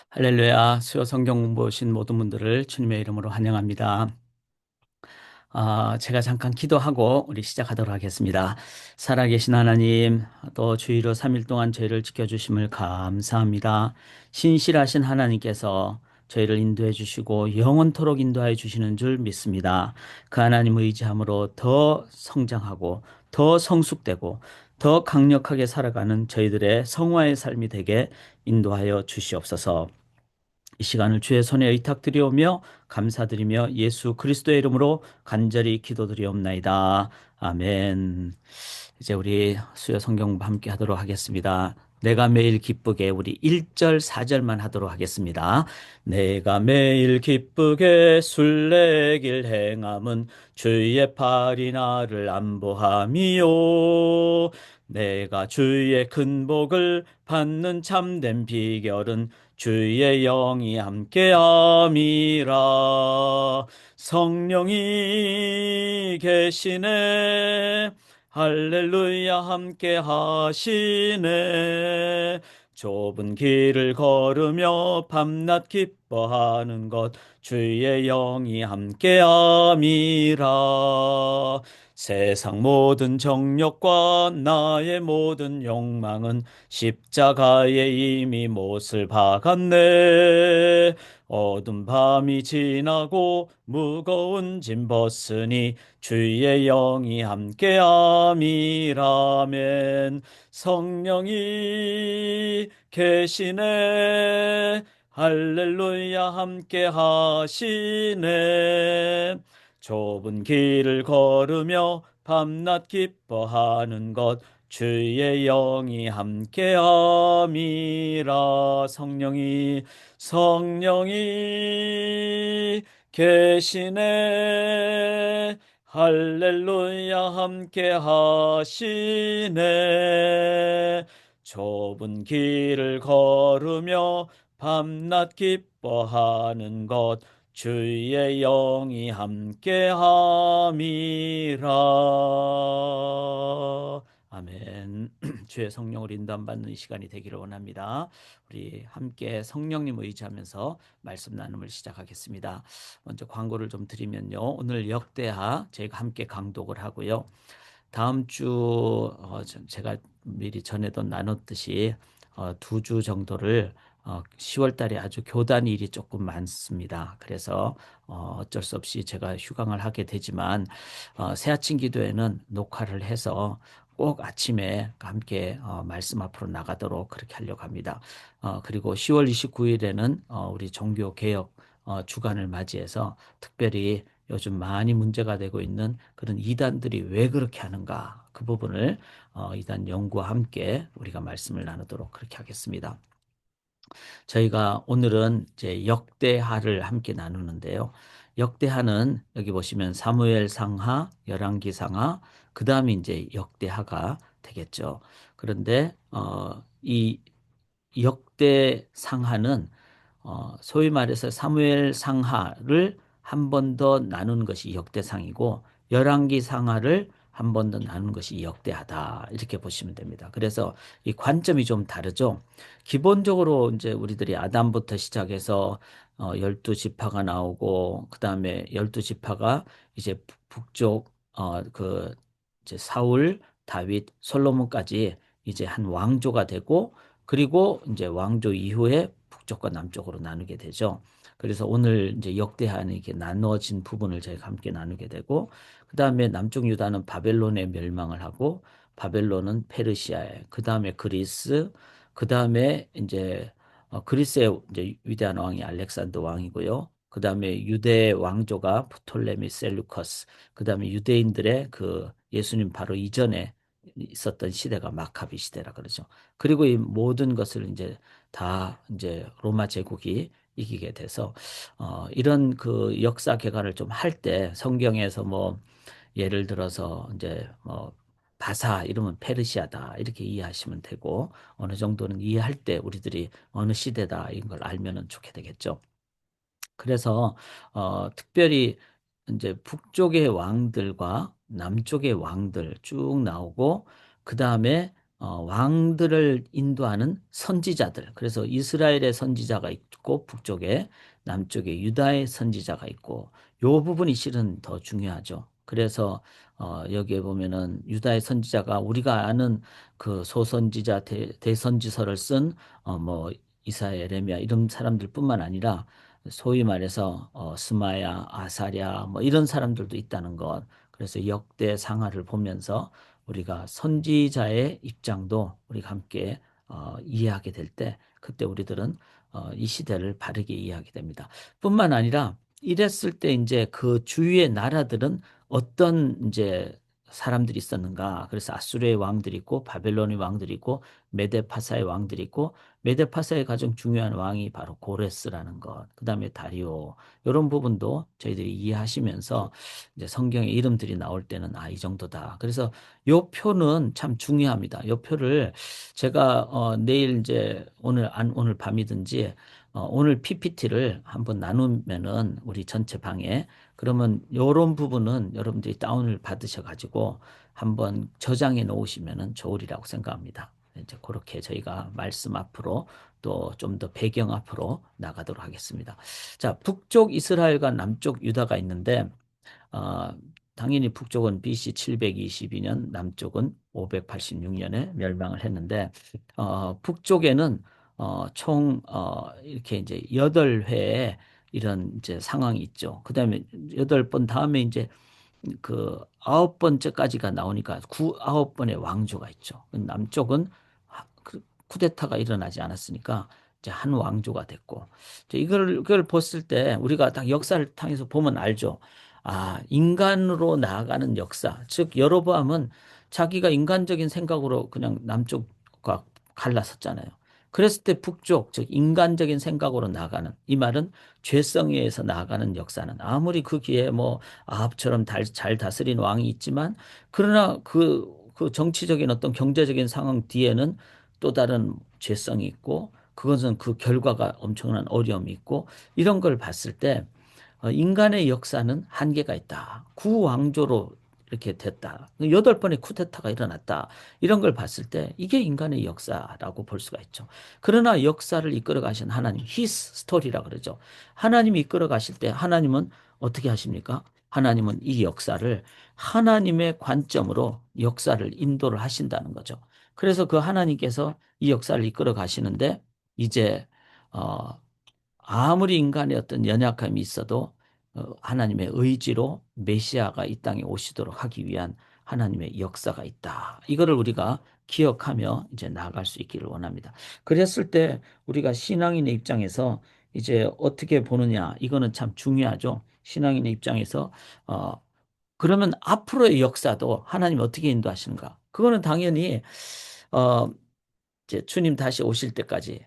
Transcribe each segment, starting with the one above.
할렐루야, 수요 성경 공부 오신 모든 분들을 주님의 이름으로 환영합니다. 제가 잠깐 기도하고 우리 시작하도록 하겠습니다. 살아계신 하나님, 또 주의로 3일 동안 저희를 지켜주심을 감사합니다. 신실하신 하나님께서 저희를 인도해 주시고 영원토록 인도하여 주시는 줄 믿습니다. 그 하나님 의지함으로 더 성장하고 더 성숙되고 더 강력하게 살아가는 저희들의 성화의 삶이 되게 인도하여 주시옵소서. 이 시간을 주의 손에 의탁드리오며 감사드리며 예수 그리스도의 이름으로 간절히 기도드리옵나이다. 아멘. 이제 우리 수요 성경 함께 하도록 하겠습니다. 내가 매일 기쁘게 우리 1절 4절만 하도록 하겠습니다. 내가 매일 기쁘게 술래길 행함은 주의 팔이 나를 안보함이요. 내가 주의 큰 복을 받는 참된 비결은 주의 영이 함께함이라. 성령이 계시네. 할렐루야 함께 하시네. 좁은 길을 걸으며 밤낮 기뻐하는 것 주의 영이 함께함이라. 세상 모든 정욕과 나의 모든 욕망은 십자가에 이미 못을 박았네. 어두운 밤이 지나고 무거운 짐 벗으니 주의 영이 함께함이라면. 성령이 계시네. 할렐루야 함께 하시네. 좁은 길을 걸으며 밤낮 기뻐하는 것 주의 영이 함께함이라. 성령이 계시네. 할렐루야 함께 하시네. 좁은 길을 걸으며 밤낮 기뻐하는 것 주의 영이 함께함이라. 아멘. 주의 성령을 인도받는 이 시간이 되기를 원합니다. 우리 함께 성령님 의지하면서 말씀 나눔을 시작하겠습니다. 먼저 광고를 좀 드리면요. 오늘 역대하 저희가 함께 강독을 하고요. 다음 주 제가 미리 전에도 나눴듯이 2주 정도를 10월 달에 아주 교단일이 조금 많습니다. 그래서 어쩔 수 없이 제가 휴강을 하게 되지만 새 아침 기도회는 녹화를 해서 꼭 아침에 함께 말씀 앞으로 나가도록 그렇게 하려고 합니다. 그리고 10월 29일에는 우리 종교 개혁 주간을 맞이해서 특별히 요즘 많이 문제가 되고 있는 그런 이단들이 왜 그렇게 하는가 그 부분을 이단 연구와 함께 우리가 말씀을 나누도록 그렇게 하겠습니다. 저희가 오늘은 이제 역대하를 함께 나누는데요. 역대하는 여기 보시면 사무엘 상하, 열왕기 상하, 그 다음에 이제 역대하가 되겠죠. 그런데 이 역대 상하는 소위 말해서 사무엘 상하를 한 번 더 나눈 것이 역대상이고 열왕기 상하를 한 번 더 나눈 것이 역대하다 이렇게 보시면 됩니다. 그래서 이 관점이 좀 다르죠. 기본적으로 이제 우리들이 아담부터 시작해서 12지파가 나오고 그다음에 12지파가 이제 북쪽 그 이제 사울, 다윗, 솔로몬까지 이제 한 왕조가 되고 그리고 이제 왕조 이후에 북쪽과 남쪽으로 나누게 되죠. 그래서 오늘 이제 역대하는 이렇게 나누어진 부분을 저희가 함께 나누게 되고, 그 다음에 남쪽 유다는 바벨론에 멸망을 하고, 바벨론은 페르시아에, 그 다음에 그리스, 그 다음에 이제 그리스의 이제 위대한 왕이 알렉산더 왕이고요. 그 다음에 유대 왕조가 프톨레미 셀루커스, 그 다음에 유대인들의 그 예수님 바로 이전에 있었던 시대가 마카비 시대라 그러죠. 그리고 이 모든 것을 이제 다 이제 로마 제국이 이기게 돼서 이런 그 역사 개관을 좀 할 때 성경에서 뭐 예를 들어서 이제 뭐 바사 이러면 페르시아다 이렇게 이해하시면 되고 어느 정도는 이해할 때 우리들이 어느 시대다 이런 걸 알면은 좋게 되겠죠. 그래서 특별히 이제 북쪽의 왕들과 남쪽의 왕들 쭉 나오고 그 다음에 왕들을 인도하는 선지자들. 그래서 이스라엘의 선지자가 있고 북쪽에 남쪽에 유다의 선지자가 있고 요 부분이 실은 더 중요하죠. 그래서 여기에 보면은 유다의 선지자가 우리가 아는 그 소선지자 대선지서를 쓴 뭐 이사야, 에레미야 이런 사람들뿐만 아니라 소위 말해서 스마야, 아사랴 뭐 이런 사람들도 있다는 것. 그래서 역대 상하를 보면서 우리가 선지자의 입장도 우리가 함께 이해하게 될 때 그때 우리들은 이 시대를 바르게 이해하게 됩니다. 뿐만 아니라 이랬을 때 이제 그 주위의 나라들은 어떤 이제 사람들이 있었는가? 그래서 아수르의 왕들이 있고 바벨론의 왕들이 있고 메데파사의 왕들이 있고 메데파사의 가장 중요한 왕이 바로 고레스라는 것. 그다음에 다리오 이런 부분도 저희들이 이해하시면서 이제 성경의 이름들이 나올 때는 이 정도다. 그래서 요 표는 참 중요합니다. 요 표를 제가 내일 이제 오늘 밤이든지 오늘 PPT를 한번 나누면은 우리 전체 방에 그러면 요런 부분은 여러분들이 다운을 받으셔 가지고 한번 저장해 놓으시면은 좋으리라고 생각합니다. 이제 그렇게 저희가 말씀 앞으로 또 좀 더 배경 앞으로 나가도록 하겠습니다. 자, 북쪽 이스라엘과 남쪽 유다가 있는데 어, 당연히 북쪽은 BC 722년, 남쪽은 586년에 멸망을 했는데 북쪽에는 총 이렇게 이제 8회의 이런 이제 상황이 있죠. 그다음에 8번 다음에 이제 그 9번째까지가 나오니까 9번의 왕조가 있죠. 남쪽은 쿠데타가 일어나지 않았으니까 이제 한 왕조가 됐고 이제 이걸 봤을 때 우리가 딱 역사를 통해서 보면 알죠. 인간으로 나아가는 역사. 즉 여로보암은 자기가 인간적인 생각으로 그냥 남쪽과 갈라섰잖아요. 그랬을 때 북쪽, 즉 인간적인 생각으로 나아가는 이 말은 죄성에 의해서 나아가는 역사는 아무리 그 기에 뭐 아합처럼 잘 다스린 왕이 있지만 그러나 그 정치적인 어떤 경제적인 상황 뒤에는 또 다른 죄성이 있고 그것은 그 결과가 엄청난 어려움이 있고 이런 걸 봤을 때 인간의 역사는 한계가 있다. 구왕조로 이렇게 됐다. 8번의 쿠데타가 일어났다. 이런 걸 봤을 때 이게 인간의 역사라고 볼 수가 있죠. 그러나 역사를 이끌어 가신 하나님, 히스 스토리라 그러죠. 하나님이 이끌어 가실 때 하나님은 어떻게 하십니까? 하나님은 이 역사를 하나님의 관점으로 역사를 인도를 하신다는 거죠. 그래서 그 하나님께서 이 역사를 이끌어 가시는데 이제 어, 아무리 인간의 어떤 연약함이 있어도 하나님의 의지로 메시아가 이 땅에 오시도록 하기 위한 하나님의 역사가 있다. 이거를 우리가 기억하며 이제 나아갈 수 있기를 원합니다. 그랬을 때 우리가 신앙인의 입장에서 이제 어떻게 보느냐 이거는 참 중요하죠. 신앙인의 입장에서 그러면 앞으로의 역사도 하나님 어떻게 인도하시는가? 그거는 당연히 어, 이제 주님 다시 오실 때까지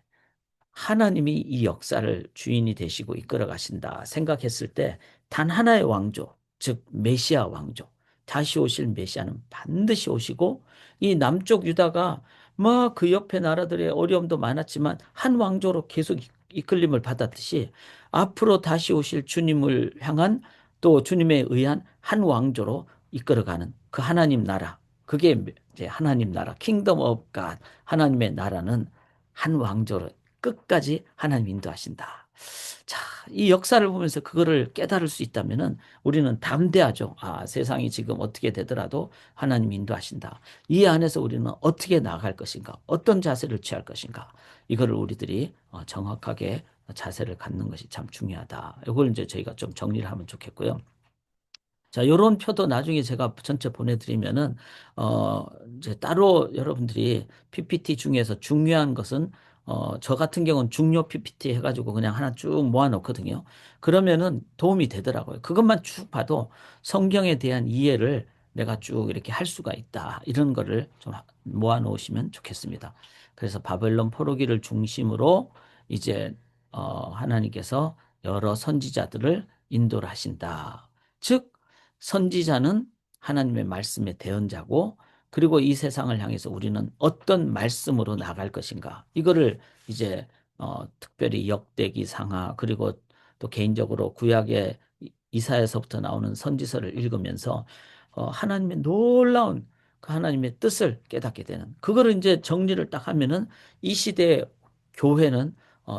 하나님이 이 역사를 주인이 되시고 이끌어 가신다 생각했을 때 단 하나의 왕조, 즉 메시아 왕조, 다시 오실 메시아는 반드시 오시고 이 남쪽 유다가 뭐 그 옆에 나라들의 어려움도 많았지만 한 왕조로 계속 이끌림을 받았듯이 앞으로 다시 오실 주님을 향한 또 주님에 의한 한 왕조로 이끌어가는 그 하나님 나라, 그게 이제 하나님 나라, 킹덤 오브 갓, 하나님의 나라는 한 왕조로 끝까지 하나님 인도하신다. 자, 이 역사를 보면서 그거를 깨달을 수 있다면은 우리는 담대하죠. 세상이 지금 어떻게 되더라도 하나님 인도하신다. 이 안에서 우리는 어떻게 나아갈 것인가? 어떤 자세를 취할 것인가? 이거를 우리들이 정확하게 자세를 갖는 것이 참 중요하다. 이걸 이제 저희가 좀 정리를 하면 좋겠고요. 자, 요런 표도 나중에 제가 전체 보내드리면은, 어, 이제 따로 여러분들이 PPT 중에서 중요한 것은, 저 같은 경우는 중요 PPT 해가지고 그냥 하나 쭉 모아놓거든요. 그러면은 도움이 되더라고요. 그것만 쭉 봐도 성경에 대한 이해를 내가 쭉 이렇게 할 수가 있다. 이런 거를 좀 모아놓으시면 좋겠습니다. 그래서 바벨론 포로기를 중심으로 이제, 하나님께서 여러 선지자들을 인도를 하신다. 즉, 선지자는 하나님의 말씀의 대언자고 그리고 이 세상을 향해서 우리는 어떤 말씀으로 나갈 것인가 이거를 이제 특별히 역대기 상하 그리고 또 개인적으로 구약의 이사야서부터 나오는 선지서를 읽으면서 하나님의 놀라운 그 하나님의 뜻을 깨닫게 되는, 그거를 이제 정리를 딱 하면은 이 시대의 교회는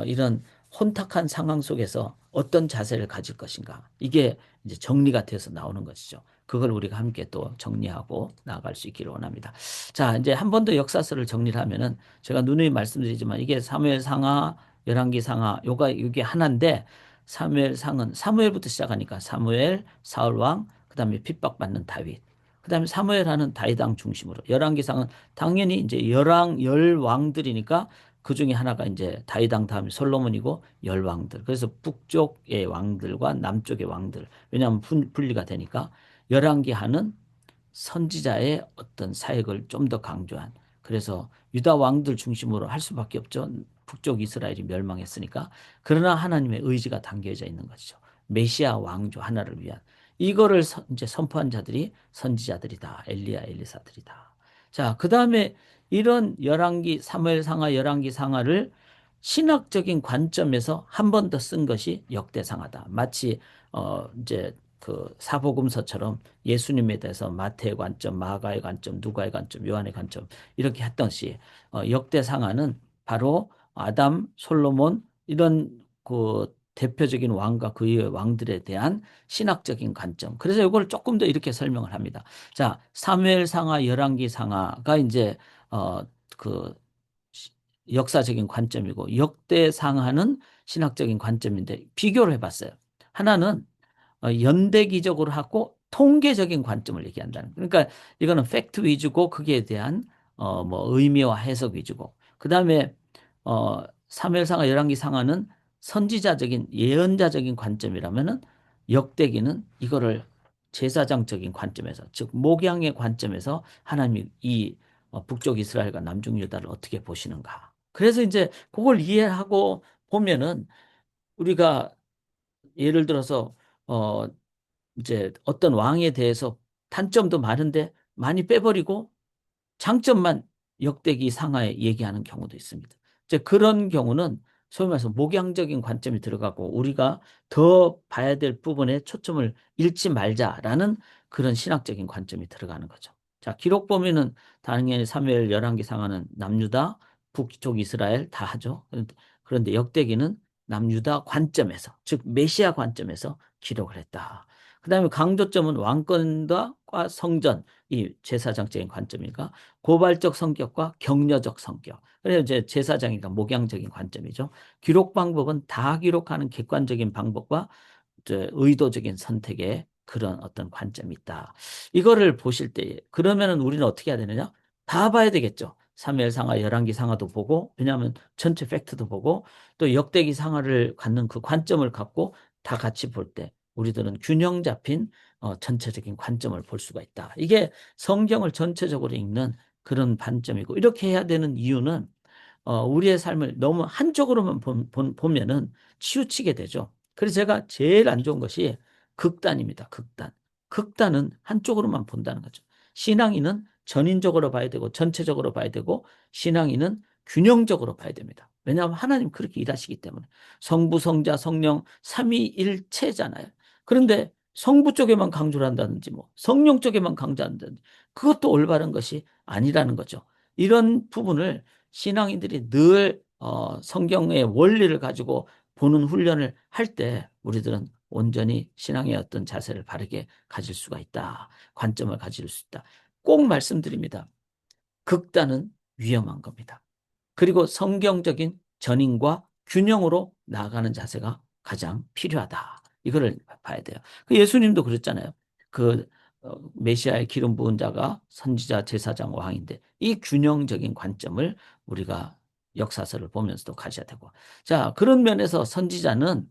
이런 혼탁한 상황 속에서 어떤 자세를 가질 것인가, 이게 이제 정리가 돼서 나오는 것이죠. 그걸 우리가 함께 또 정리하고 나아갈 수 있기를 원합니다. 자, 이제 한 번 더 역사서를 정리를 하면은 제가 누누이 말씀드리지만 이게 사무엘 상하, 열왕기 상하, 요가 이게 하나인데, 사무엘 상은 사무엘부터 시작하니까 사무엘, 사울 왕, 그다음에 핍박받는 다윗, 그다음에 사무엘 하는 다윗 왕 중심으로, 열왕기상은 당연히 이제 열 왕들이니까 그 중에 하나가 이제 다윗 왕 다음에 솔로몬이고 열 왕들. 그래서 북쪽의 왕들과 남쪽의 왕들. 왜냐하면 분리가 되니까. 열왕기 하는 선지자의 어떤 사역을 좀 더 강조한. 그래서 유다 왕들 중심으로 할 수밖에 없죠. 북쪽 이스라엘이 멸망했으니까. 그러나 하나님의 의지가 담겨져 있는 것이죠. 메시아 왕조 하나를 위한. 이거를 이제 선포한 자들이 선지자들이다. 엘리야, 엘리사들이다. 자, 그다음에 이런 열왕기 사무엘 상하, 열왕기 상하를 신학적인 관점에서 한 번 더 쓴 것이 역대상하다. 마치 이제 그 사복음서처럼 예수님에 대해서 마태의 관점, 마가의 관점, 누가의 관점, 요한의 관점 이렇게 했던시, 역대상하는 바로 아담, 솔로몬 이런 그 대표적인 왕과 그의 왕들에 대한 신학적인 관점. 그래서 이걸 조금 더 이렇게 설명을 합니다. 자, 사무엘 상하, 열왕기 상하가 이제 그 역사적인 관점이고, 역대 상하는 신학적인 관점인데 비교를 해봤어요. 하나는 연대기적으로 하고 통계적인 관점을 얘기한다는. 그러니까 이거는 팩트 위주고 거기에 대한 뭐 의미와 해석 위주고. 그다음에 사무엘상하 열왕기상하는 선지자적인 예언자적인 관점이라면은, 역대기는 이거를 제사장적인 관점에서, 즉 목양의 관점에서 하나님이 이 북쪽 이스라엘과 남쪽 유다를 어떻게 보시는가. 그래서 이제 그걸 이해하고 보면은 우리가 예를 들어서 어 이제 어떤 왕에 대해서 단점도 많은데 많이 빼버리고 장점만 역대기 상하에 얘기하는 경우도 있습니다. 이제 그런 경우는 소위 말해서 목양적인 관점이 들어가고 우리가 더 봐야 될 부분에 초점을 잃지 말자라는 그런 신학적인 관점이 들어가는 거죠. 자, 기록 보면은 당연히 사무엘 열왕기 상하는 남유다, 북쪽 이스라엘 다 하죠. 그런데 역대기는 남유다 관점에서, 즉 메시아 관점에서 기록을 했다. 그다음에 강조점은 왕권과 성전, 이 제사장적인 관점이니까 고발적 성격과 격려적 성격. 그래서 이제 제사장이니까 목양적인 관점이죠. 기록 방법은 다 기록하는 객관적인 방법과 이제 의도적인 선택의 그런 어떤 관점이 있다. 이거를 보실 때 그러면은 우리는 어떻게 해야 되느냐? 다 봐야 되겠죠. 사무엘 상하, 열왕기 상하도 보고, 왜냐하면 전체 팩트도 보고, 또 역대기 상하를 갖는 그 관점을 갖고 다 같이 볼 때 우리들은 균형 잡힌 전체적인 관점을 볼 수가 있다. 이게 성경을 전체적으로 읽는 그런 관점이고, 이렇게 해야 되는 이유는 우리의 삶을 너무 한쪽으로만 보면은 치우치게 되죠. 그래서 제가 제일 안 좋은 것이 극단입니다. 극단. 극단은 한쪽으로만 본다는 거죠. 신앙인은 전인적으로 봐야 되고 전체적으로 봐야 되고, 신앙인은 균형적으로 봐야 됩니다. 왜냐하면 하나님 그렇게 일하시기 때문에. 성부, 성자, 성령 삼위일체잖아요. 그런데 성부 쪽에만 강조를 한다든지 뭐 성령 쪽에만 강조한다든지, 그것도 올바른 것이 아니라는 거죠. 이런 부분을 신앙인들이 늘 성경의 원리를 가지고 보는 훈련을 할 때 우리들은 온전히 신앙의 어떤 자세를 바르게 가질 수가 있다. 관점을 가질 수 있다. 꼭 말씀드립니다. 극단은 위험한 겁니다. 그리고 성경적인 전인과 균형으로 나아가는 자세가 가장 필요하다. 이거를 봐야 돼요. 그 예수님도 그랬잖아요. 그 메시아의 기름 부은 자가 선지자, 제사장, 왕인데 이 균형적인 관점을 우리가 역사서를 보면서도 가져야 되고. 자, 그런 면에서 선지자는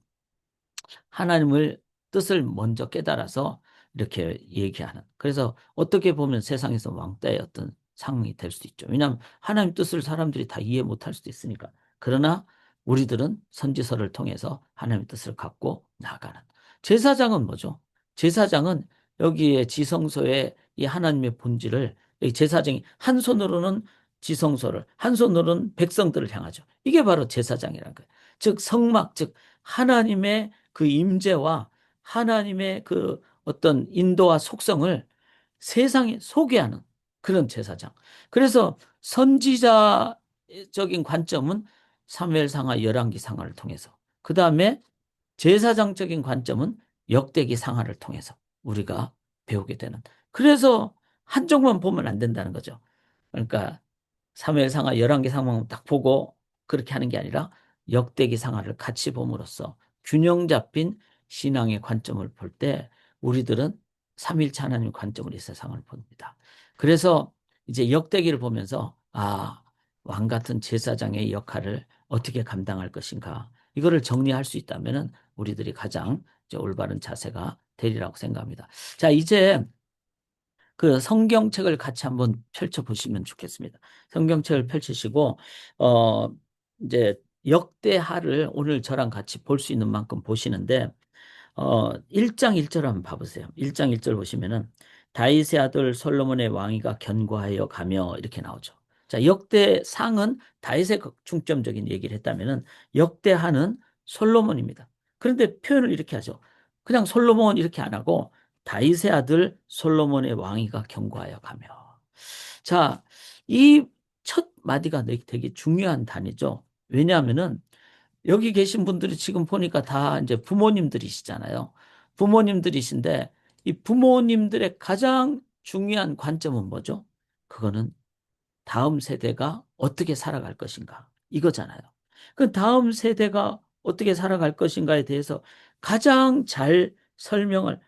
하나님을 뜻을 먼저 깨달아서 이렇게 얘기하는. 그래서 어떻게 보면 세상에서 왕따의 어떤 상황이 될 수도 있죠. 왜냐하면 하나님 뜻을 사람들이 다 이해 못할 수도 있으니까. 그러나 우리들은 선지서를 통해서 하나님의 뜻을 갖고 나아가는. 제사장은 뭐죠? 제사장은 여기에 지성소에 이 하나님의 본질을, 이 제사장이 한 손으로는 지성소를, 한 손으로는 백성들을 향하죠. 이게 바로 제사장이라는 거예요. 즉 성막, 즉 하나님의 그 임재와 하나님의 그 어떤 인도와 속성을 세상에 소개하는, 그런 제사장. 그래서 선지자적인 관점은 사무엘상하 열왕기 상하를 통해서, 그 다음에 제사장적인 관점은 역대기 상하를 통해서 우리가 배우게 되는. 그래서 한쪽만 보면 안 된다는 거죠. 그러니까 사무엘 상하 열왕기 상하만 딱 보고 그렇게 하는 게 아니라 역대기 상하를 같이 봄으로써 균형 잡힌 신앙의 관점을 볼 때 우리들은 삼일차 하나님의 관점으로 이 세상을 봅니다. 그래서 이제 역대기를 보면서 왕 같은 제사장의 역할을 어떻게 감당할 것인가, 이거를 정리할 수 있다면은 우리들이 가장 이제 올바른 자세가 되리라고 생각합니다. 자, 이제 그 성경책을 같이 한번 펼쳐보시면 좋겠습니다. 성경책을 펼치시고, 어, 이제 역대하를 오늘 저랑 같이 볼 수 있는 만큼 보시는데, 1장 1절 한번 봐보세요. 1장 1절 보시면은 다윗의 아들 솔로몬의 왕위가 견고하여 가며 이렇게 나오죠. 자, 역대상은 다윗의 중점적인 얘기를 했다면은 역대하는 솔로몬입니다. 그런데 표현을 이렇게 하죠. 그냥 솔로몬 이렇게 안 하고 다윗의 아들 솔로몬의 왕위가 견고하여 가며. 자, 이 첫 마디가 되게 중요한 단위죠. 왜냐하면은 여기 계신 분들이 지금 보니까 다 이제 부모님들이시잖아요. 부모님들이신데 이 부모님들의 가장 중요한 관점은 뭐죠? 그거는 다음 세대가 어떻게 살아갈 것인가, 이거잖아요. 그 다음 세대가 어떻게 살아갈 것인가에 대해서 가장 잘 설명을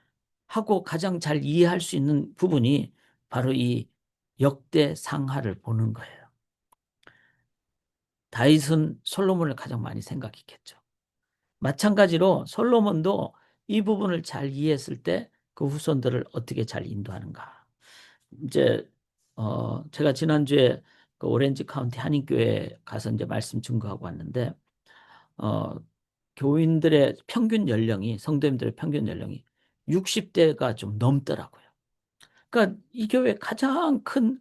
하고 가장 잘 이해할 수 있는 부분이 바로 이 역대 상하를 보는 거예요. 다윗은 솔로몬을 가장 많이 생각했겠죠. 마찬가지로 솔로몬도 이 부분을 잘 이해했을 때 그 후손들을 어떻게 잘 인도하는가. 이제 제가 지난주에 그 오렌지 카운티 한인교회 가서 이제 말씀 증거하고 왔는데 어 교인들의 평균 연령이, 성도님들의 평균 연령이 60대가 좀 넘더라고요. 그러니까 이 교회 가장 큰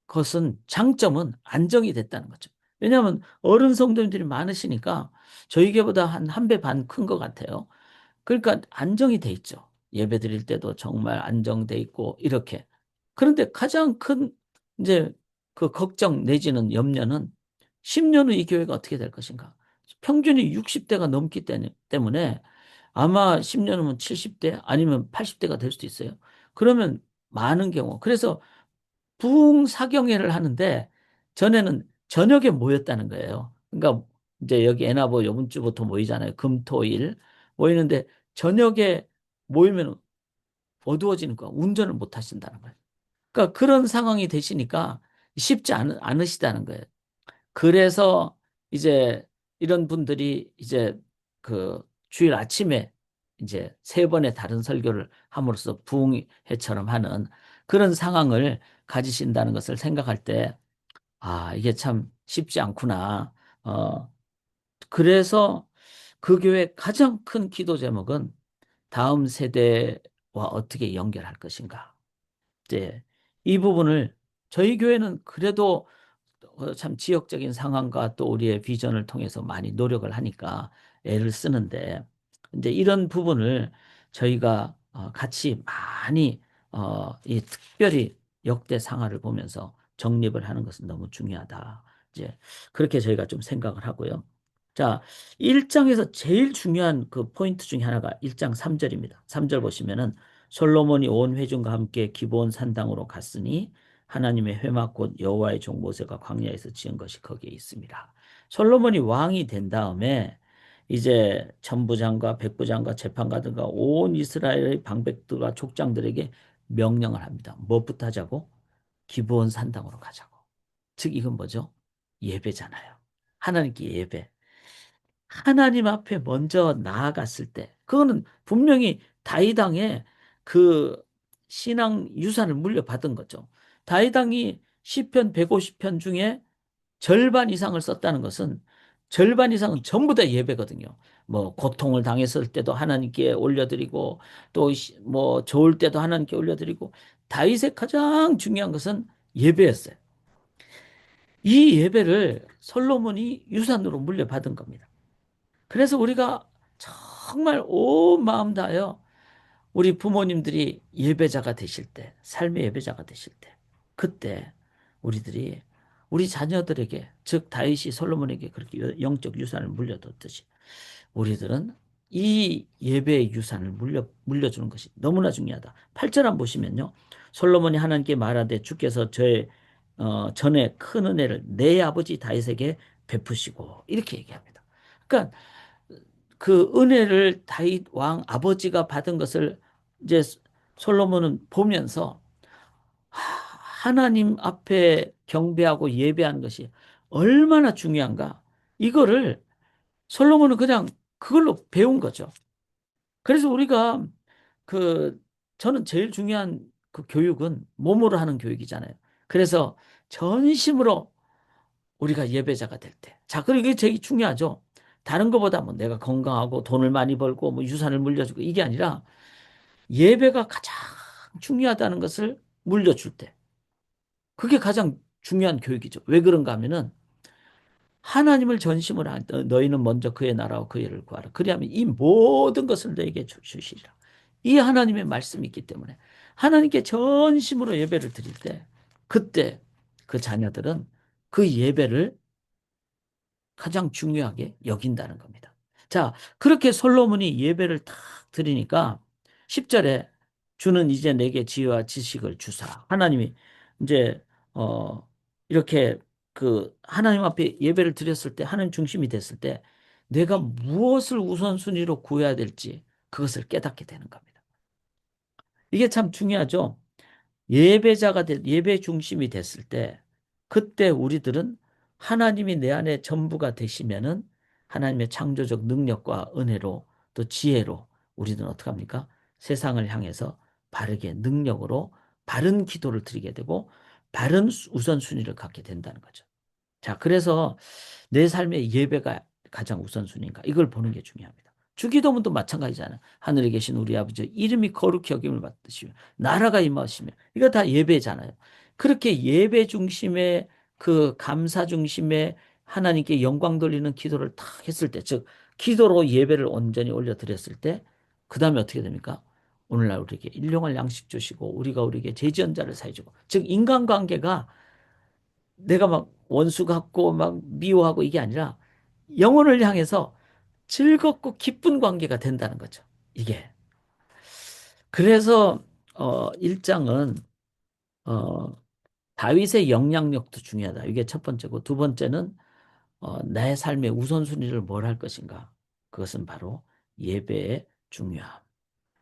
것은, 장점은 안정이 됐다는 거죠. 왜냐하면 어른 성도님들이 많으시니까 저희 교회보다 한 배 반 큰 것 같아요. 그러니까 안정이 돼 있죠. 예배 드릴 때도 정말 안정돼 있고 이렇게. 그런데 가장 큰 이제 그 걱정 내지는 염려는 10년 후 이 교회가 어떻게 될 것인가. 평균이 60대가 넘기 때문에 아마 10년 후면 70대 아니면 80대가 될 수도 있어요. 그러면 많은 경우. 그래서 부흥사경회를 하는데 전에는 저녁에 모였다는 거예요. 그러니까 이제 여기 애나보 이번 주부터 모이잖아요. 금, 토, 일 모이는데 저녁에 모이면 어두워지는 거야. 운전을 못 하신다는 거예요. 그러니까 그런 상황이 되시니까 쉽지 않으시다는 거예요. 그래서 이제 이런 분들이 이제 그 주일 아침에 이제 세 번의 다른 설교를 함으로써 부흥회처럼 하는 그런 상황을 가지신다는 것을 생각할 때, 이게 참 쉽지 않구나. 그래서 그 교회 가장 큰 기도 제목은 다음 세대와 어떻게 연결할 것인가. 이제 이 부분을 저희 교회는 그래도 참 지역적인 상황과 또 우리의 비전을 통해서 많이 노력을 하니까 애를 쓰는데, 이제 이런 부분을 저희가 같이 많이 이 특별히 역대 상하를 보면서 정립을 하는 것은 너무 중요하다. 이제 그렇게 저희가 좀 생각을 하고요. 자, 1장에서 제일 중요한 그 포인트 중에 하나가 1장 3절입니다. 3절 보시면은 솔로몬이 온 회중과 함께 기브온 산당으로 갔으니 하나님의 회막 곧 여호와의 종 모세가 광야에서 지은 것이 거기에 있습니다. 솔로몬이 왕이 된 다음에 이제 천부장과 백부장과 재판관들과 온 이스라엘의 방백들과 족장들에게 명령을 합니다. 무엇부터 하자고? 기브온 산당으로 가자고. 즉 이건 뭐죠? 예배잖아요. 하나님께 예배. 하나님 앞에 먼저 나아갔을 때, 그거는 분명히 다윗 왕의 그 신앙 유산을 물려받은 거죠. 다윗 왕이 시편 150편 중에 절반 이상을 썼다는 것은, 절반 이상은 전부 다 예배거든요. 뭐 고통을 당했을 때도 하나님께 올려드리고 또 뭐 좋을 때도 하나님께 올려드리고, 다윗의 가장 중요한 것은 예배였어요. 이 예배를 솔로몬이 유산으로 물려받은 겁니다. 그래서 우리가 정말 온 마음 다하여 우리 부모님들이 예배자가 되실 때, 삶의 예배자가 되실 때, 그때 우리들이 우리 자녀들에게, 즉 다윗이 솔로몬에게 그렇게 영적 유산을 물려뒀듯이 우리들은 이 예배의 유산을 물려주는 것이 너무나 중요하다. 8절 한번 보시면요. 솔로몬이 하나님께 말하되 주께서 저의 전에 큰 은혜를 내 아버지 다윗에게 베푸시고 이렇게 얘기합니다. 그러니까 그 은혜를 다윗 왕 아버지가 받은 것을 이제 솔로몬은 보면서 하나님 앞에 경배하고 예배하는 것이 얼마나 중요한가. 이거를 솔로몬은 그냥 그걸로 배운 거죠. 그래서 우리가 그 저는 제일 중요한 그 교육은 몸으로 하는 교육이잖아요. 그래서 전심으로 우리가 예배자가 될 때. 자, 그리고 이게 제일 중요하죠. 다른 것보다 뭐 내가 건강하고 돈을 많이 벌고 뭐 유산을 물려주고 이게 아니라 예배가 가장 중요하다는 것을 물려줄 때. 그게 가장 중요한 교육이죠. 왜 그런가 하면은 하나님을 전심으로 너희는 먼저 그의 나라와 그의 일을 구하라. 그리하면 이 모든 것을 너에게 주시리라. 이 하나님의 말씀이 있기 때문에 하나님께 전심으로 예배를 드릴 때 그때 그 자녀들은 그 예배를 가장 중요하게 여긴다는 겁니다. 자, 그렇게 솔로몬이 예배를 탁 드리니까 10절에 주는 이제 내게 지혜와 지식을 주사. 하나님이 이제 이렇게 그 하나님 앞에 예배를 드렸을 때 하나님 중심이 됐을 때 내가 무엇을 우선순위로 구해야 될지 그것을 깨닫게 되는 겁니다. 이게 참 중요하죠. 예배 중심이 됐을 때, 그때 우리들은 하나님이 내 안에 전부가 되시면은 하나님의 창조적 능력과 은혜로 또 지혜로 우리들은 어떻게 합니까? 세상을 향해서 바르게 능력으로 바른 기도를 드리게 되고 바른 우선순위를 갖게 된다는 거죠. 자, 그래서 내 삶의 예배가 가장 우선순위인가? 이걸 보는 게 중요합니다. 주기도문도 마찬가지잖아요. 하늘에 계신 우리 아버지 이름이 거룩히 여김을 받으시며 나라가 임하시며 이거 다 예배잖아요. 그렇게 예배 중심의 그 감사 중심의 하나님께 영광 돌리는 기도를 탁 했을 때, 즉 기도로 예배를 온전히 올려드렸을 때 그 다음에 어떻게 됩니까? 오늘날 우리에게 일용할 양식 주시고 우리가 우리에게 죄지은 자를 사해주고, 즉 인간관계가 내가 막 원수 같고 막 미워하고 이게 아니라 영혼을 향해서 즐겁고 기쁜 관계가 된다는 거죠. 이게. 그래서 1장은 어, 다윗의 영향력도 중요하다. 이게 첫 번째고 두 번째는 내 삶의 우선순위를 뭘 할 것인가. 그것은 바로 예배의 중요함.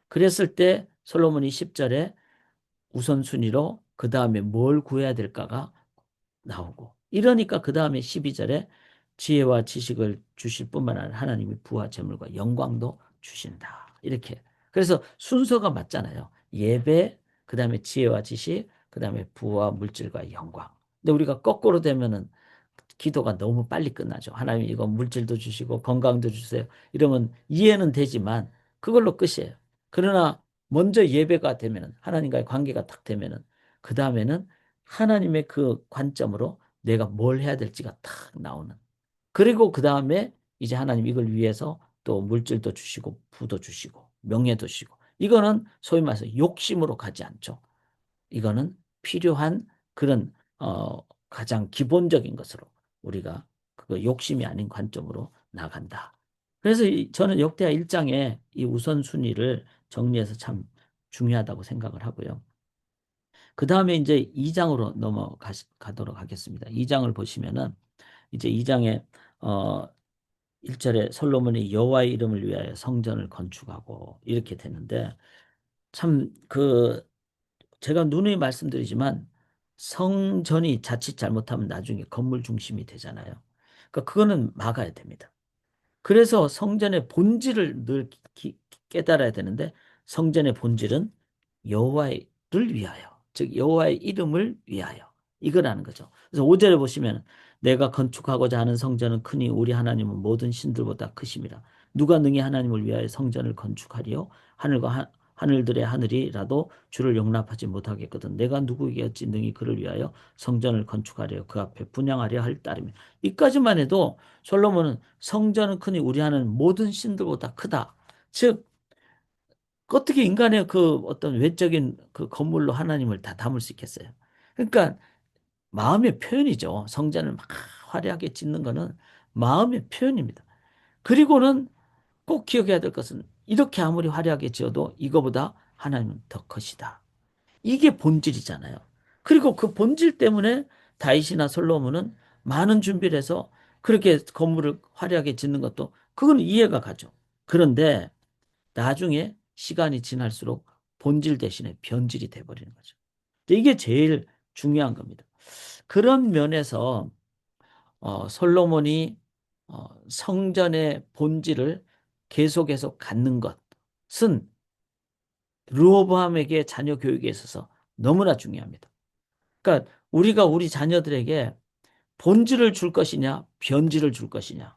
그랬을 때 솔로몬이 10절에 우선순위로 그 다음에 뭘 구해야 될까가 나오고, 이러니까 그 다음에 12절에 지혜와 지식을 주실 뿐만 아니라 하나님이 부와 재물과 영광도 주신다. 이렇게. 그래서 순서가 맞잖아요. 예배, 그 다음에 지혜와 지식, 그 다음에 부와 물질과 영광. 근데 우리가 거꾸로 되면은 기도가 너무 빨리 끝나죠. 하나님 이거 물질도 주시고 건강도 주세요. 이러면 이해는 되지만 그걸로 끝이에요. 그러나 먼저 예배가 되면은 하나님과의 관계가 딱 되면은 그 다음에는 하나님의 그 관점으로 내가 뭘 해야 될지가 탁 나오는. 그리고 그 다음에 이제 하나님 이걸 위해서 또 물질도 주시고 부도 주시고 명예도 주시고, 이거는 소위 말해서 욕심으로 가지 않죠. 이거는 필요한 그런 가장 기본적인 것으로 우리가 그 욕심이 아닌 관점으로 나간다. 그래서 저는 역대하 1장의 이 우선순위를 정리해서 참 중요하다고 생각을 하고요. 그 다음에 이제 2장으로 넘어가도록 하겠습니다. 2장을 보시면은 이제 2장에 1절에 솔로몬이 여호와의 이름을 위하여 성전을 건축하고 이렇게 되는데, 참 제가 누누이 말씀드리지만 성전이 자칫 잘못하면 나중에 건물 중심이 되잖아요. 그러니까 그거는 막아야 됩니다. 그래서 성전의 본질을 늘 깨달아야 되는데, 성전의 본질은 여호와를 위하여, 즉 여호와의 이름을 위하여 이거라는 거죠. 그래서 5절에 보시면 내가 건축하고자 하는 성전은 크니 우리 하나님은 모든 신들보다 크심이라. 누가 능히 하나님을 위하여 성전을 건축하리요? 하늘들의 하늘이라도 주를 용납하지 못하겠거든. 내가 누구에게 어찌 능히 그를 위하여 성전을 건축하려 그 앞에 분향하려 할 따름이야. 이까지만 해도 솔로몬은 성전은 크니 우리 하나님 모든 신들보다 크다. 즉 어떻게 인간의 그 어떤 외적인 그 건물로 하나님을 다 담을 수 있겠어요? 그러니까 마음의 표현이죠. 성전을 막 화려하게 짓는 거는 마음의 표현입니다. 그리고는 꼭 기억해야 될 것은 이렇게 아무리 화려하게 지어도 이거보다 하나님은 더 크시다. 이게 본질이잖아요. 그리고 그 본질 때문에 다윗이나 솔로몬은 많은 준비를 해서 그렇게 건물을 화려하게 짓는 것도 그건 이해가 가죠. 그런데 나중에 시간이 지날수록 본질 대신에 변질이 돼버리는 거죠. 이게 제일 중요한 겁니다. 그런 면에서 솔로몬이 성전의 본질을 계속 갖는 것은 르호보암에게 자녀 교육에 있어서 너무나 중요합니다. 그러니까 우리가 우리 자녀들에게 본질을 줄 것이냐, 변질을 줄 것이냐,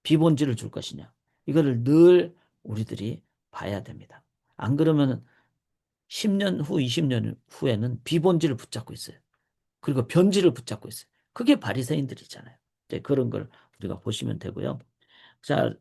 비본질을 줄 것이냐, 이거를 늘 우리들이 봐야 됩니다. 안 그러면 10년 후, 20년 후에는 비본질을 붙잡고 있어요. 그리고 변질을 붙잡고 있어요. 그게 바리새인들이잖아요. 이제 그런 걸 우리가 보시면 되고요. 자,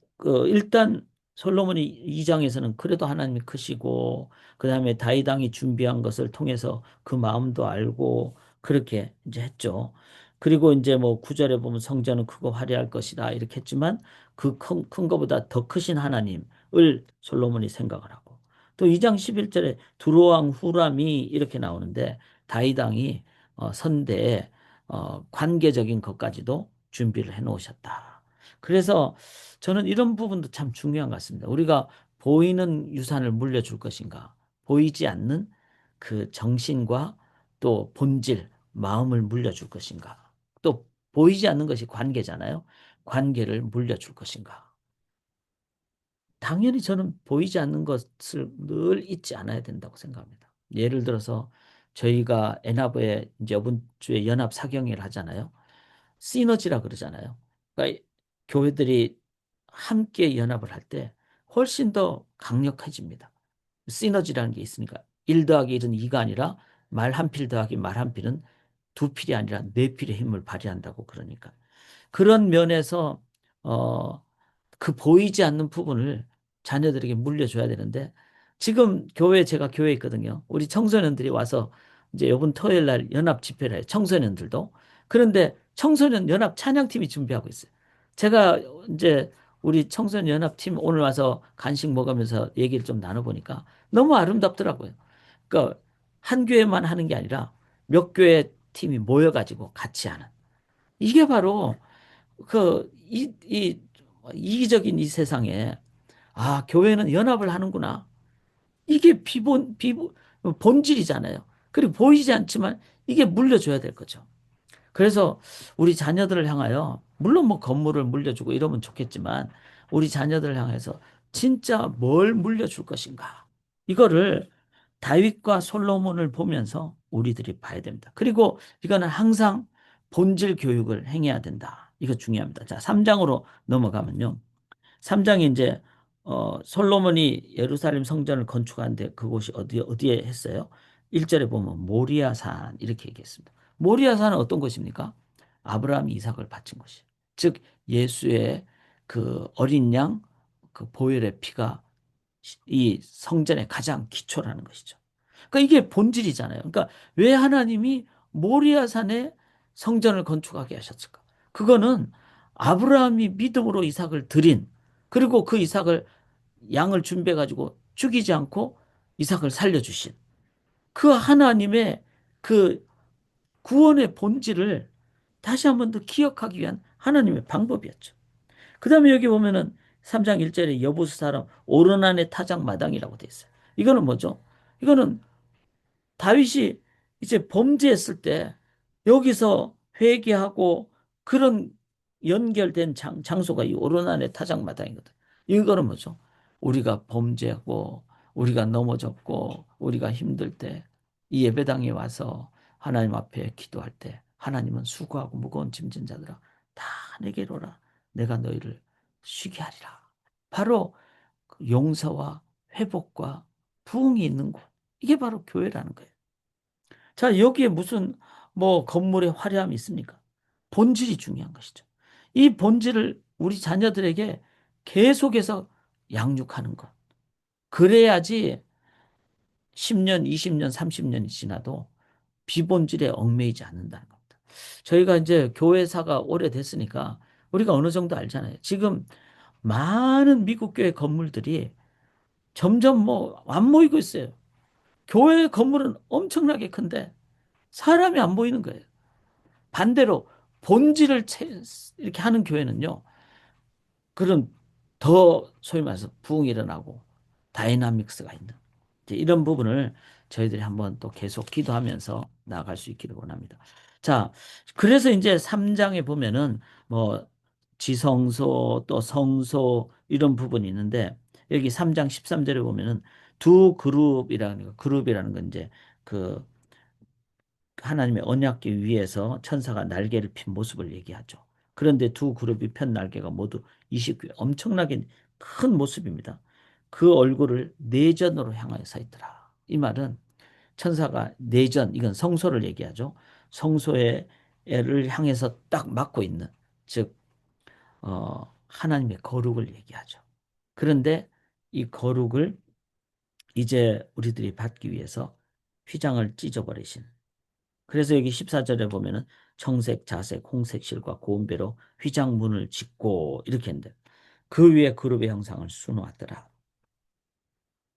일단 솔로몬이 2장에서는 그래도 하나님이 크시고 그다음에 다윗 왕이 준비한 것을 통해서 그 마음도 알고 그렇게 이제 했죠. 그리고 이제 뭐 9절에 보면 성전은 크고 화려할 것이다 이렇게 했지만 그 큰 거보다 더 크신 하나님을 솔로몬이 생각을 하고 또 2장 11절에 두로왕 후람이 이렇게 나오는데 다윗 왕이 선대에 관계적인 것까지도 준비를 해 놓으셨다. 그래서 저는 이런 부분도 참 중요한 것 같습니다. 우리가 보이는 유산을 물려줄 것인가, 보이지 않는 그 정신과 또 본질, 마음을 물려줄 것인가, 또 보이지 않는 것이 관계잖아요. 관계를 물려줄 것인가. 당연히 저는 보이지 않는 것을 늘 잊지 않아야 된다고 생각합니다. 예를 들어서 저희가 에나브에 이제 이번 주에 연합 사경회를 하잖아요. 시너지라 그러잖아요. 그러니까 교회들이 함께 연합을 할 때 훨씬 더 강력해집니다. 시너지라는 게 있으니까 1 더하기 1은 2가 아니라 말 한 필 더하기 말 한 필은 두 필이 아니라 네 필의 힘을 발휘한다고 그러니까. 그런 면에서 어, 그 보이지 않는 부분을 자녀들에게 물려줘야 되는데 지금 제가 교회에 있거든요. 우리 청소년들이 와서 이제 이번 토요일 날 연합 집회를 해요. 청소년들도. 그런데 청소년 연합 찬양팀이 준비하고 있어요. 제가 이제 우리 청소년 연합팀 오늘 와서 간식 먹으면서 얘기를 좀 나눠보니까 너무 아름답더라고요. 그러니까 한 교회만 하는 게 아니라 몇 교회 팀이 모여가지고 같이 하는. 이게 바로 이 이기적인 이 세상에, 아, 교회는 연합을 하는구나. 이게 본질이잖아요. 그리고 보이지 않지만 이게 물려줘야 될 거죠. 그래서 우리 자녀들을 향하여, 물론 뭐 건물을 물려주고 이러면 좋겠지만, 우리 자녀들을 향해서 진짜 뭘 물려줄 것인가. 이거를 다윗과 솔로몬을 보면서 우리들이 봐야 됩니다. 그리고 이거는 항상 본질 교육을 행해야 된다. 이거 중요합니다. 자, 3장으로 넘어가면요. 3장이 이제 솔로몬이 예루살렘 성전을 건축하는데 그곳이 어디에 했어요? 1절에 보면 모리아산 이렇게 얘기했습니다. 모리아산은 어떤 곳입니까? 아브라함이 이삭을 바친 곳이에요. 즉 예수의 그 어린 양 그 보혈의 피가 이 성전의 가장 기초라는 것이죠. 그러니까 이게 본질이잖아요. 그러니까 왜 하나님이 모리아산에 성전을 건축하게 하셨을까? 그거는 아브라함이 믿음으로 이삭을 드린 그리고 그 이삭을 양을 준비해 가지고 죽이지 않고 이삭을 살려주신 그 하나님의 그 구원의 본질을 다시 한번 더 기억하기 위한 하나님의 방법이었죠. 그 다음에 여기 보면은 3장 1절에 여부수 사람 오르난의 타작 마당이라고 돼 있어요. 이거는 뭐죠? 이거는 다윗이 이제 범죄했을 때 여기서 회개하고 그런 연결된 장소가 이 오르난의 타작마당이거든. 이거는 뭐죠? 우리가 범죄하고 우리가 넘어졌고 우리가 힘들 때 이 예배당에 와서 하나님 앞에 기도할 때 하나님은 수고하고 무거운 짐진 자들아 다 내게로 오라. 내가 너희를 쉬게 하리라. 바로 그 용서와 회복과 부흥이 있는 곳. 이게 바로 교회라는 거예요. 자, 여기에 무슨 뭐 건물의 화려함이 있습니까? 본질이 중요한 것이죠. 이 본질을 우리 자녀들에게 계속해서 양육하는 것. 그래야지 10년, 20년, 30년이 지나도 비본질에 얽매이지 않는다는 겁니다. 저희가 이제 교회사가 오래됐으니까 우리가 어느 정도 알잖아요. 지금 많은 미국 교회 건물들이 점점 뭐 안 모이고 있어요. 교회 건물은 엄청나게 큰데 사람이 안 보이는 거예요. 반대로 본질을 이렇게 하는 교회는요. 그런 더 소위 말해서 부흥이 일어나고 다이나믹스가 있는 이제 이런 부분을 저희들이 한번 또 계속 기도하면서 나아갈 수 있기를 원합니다. 자, 그래서 이제 3장에 보면은 뭐 지성소 또 성소 이런 부분이 있는데 여기 3장 13절에 보면은 두 그룹이라는 건 이제 그 하나님의 언약궤 위에서 천사가 날개를 핀 모습을 얘기하죠. 그런데 두 그룹이 편 날개가 모두 29, 엄청나게 큰 모습입니다. 그 얼굴을 내전으로 향하여 서 있더라. 이 말은 천사가 내전, 이건 성소를 얘기하죠. 성소의 애를 향해서 딱 막고 있는, 즉, 하나님의 거룩을 얘기하죠. 그런데 이 거룩을 이제 우리들이 받기 위해서 휘장을 찢어버리신 그래서 여기 14절에 보면은 청색, 자색, 홍색 실과 고운배로 휘장문을 짓고 이렇게 했는데 그 위에 그룹의 형상을 수놓았더라.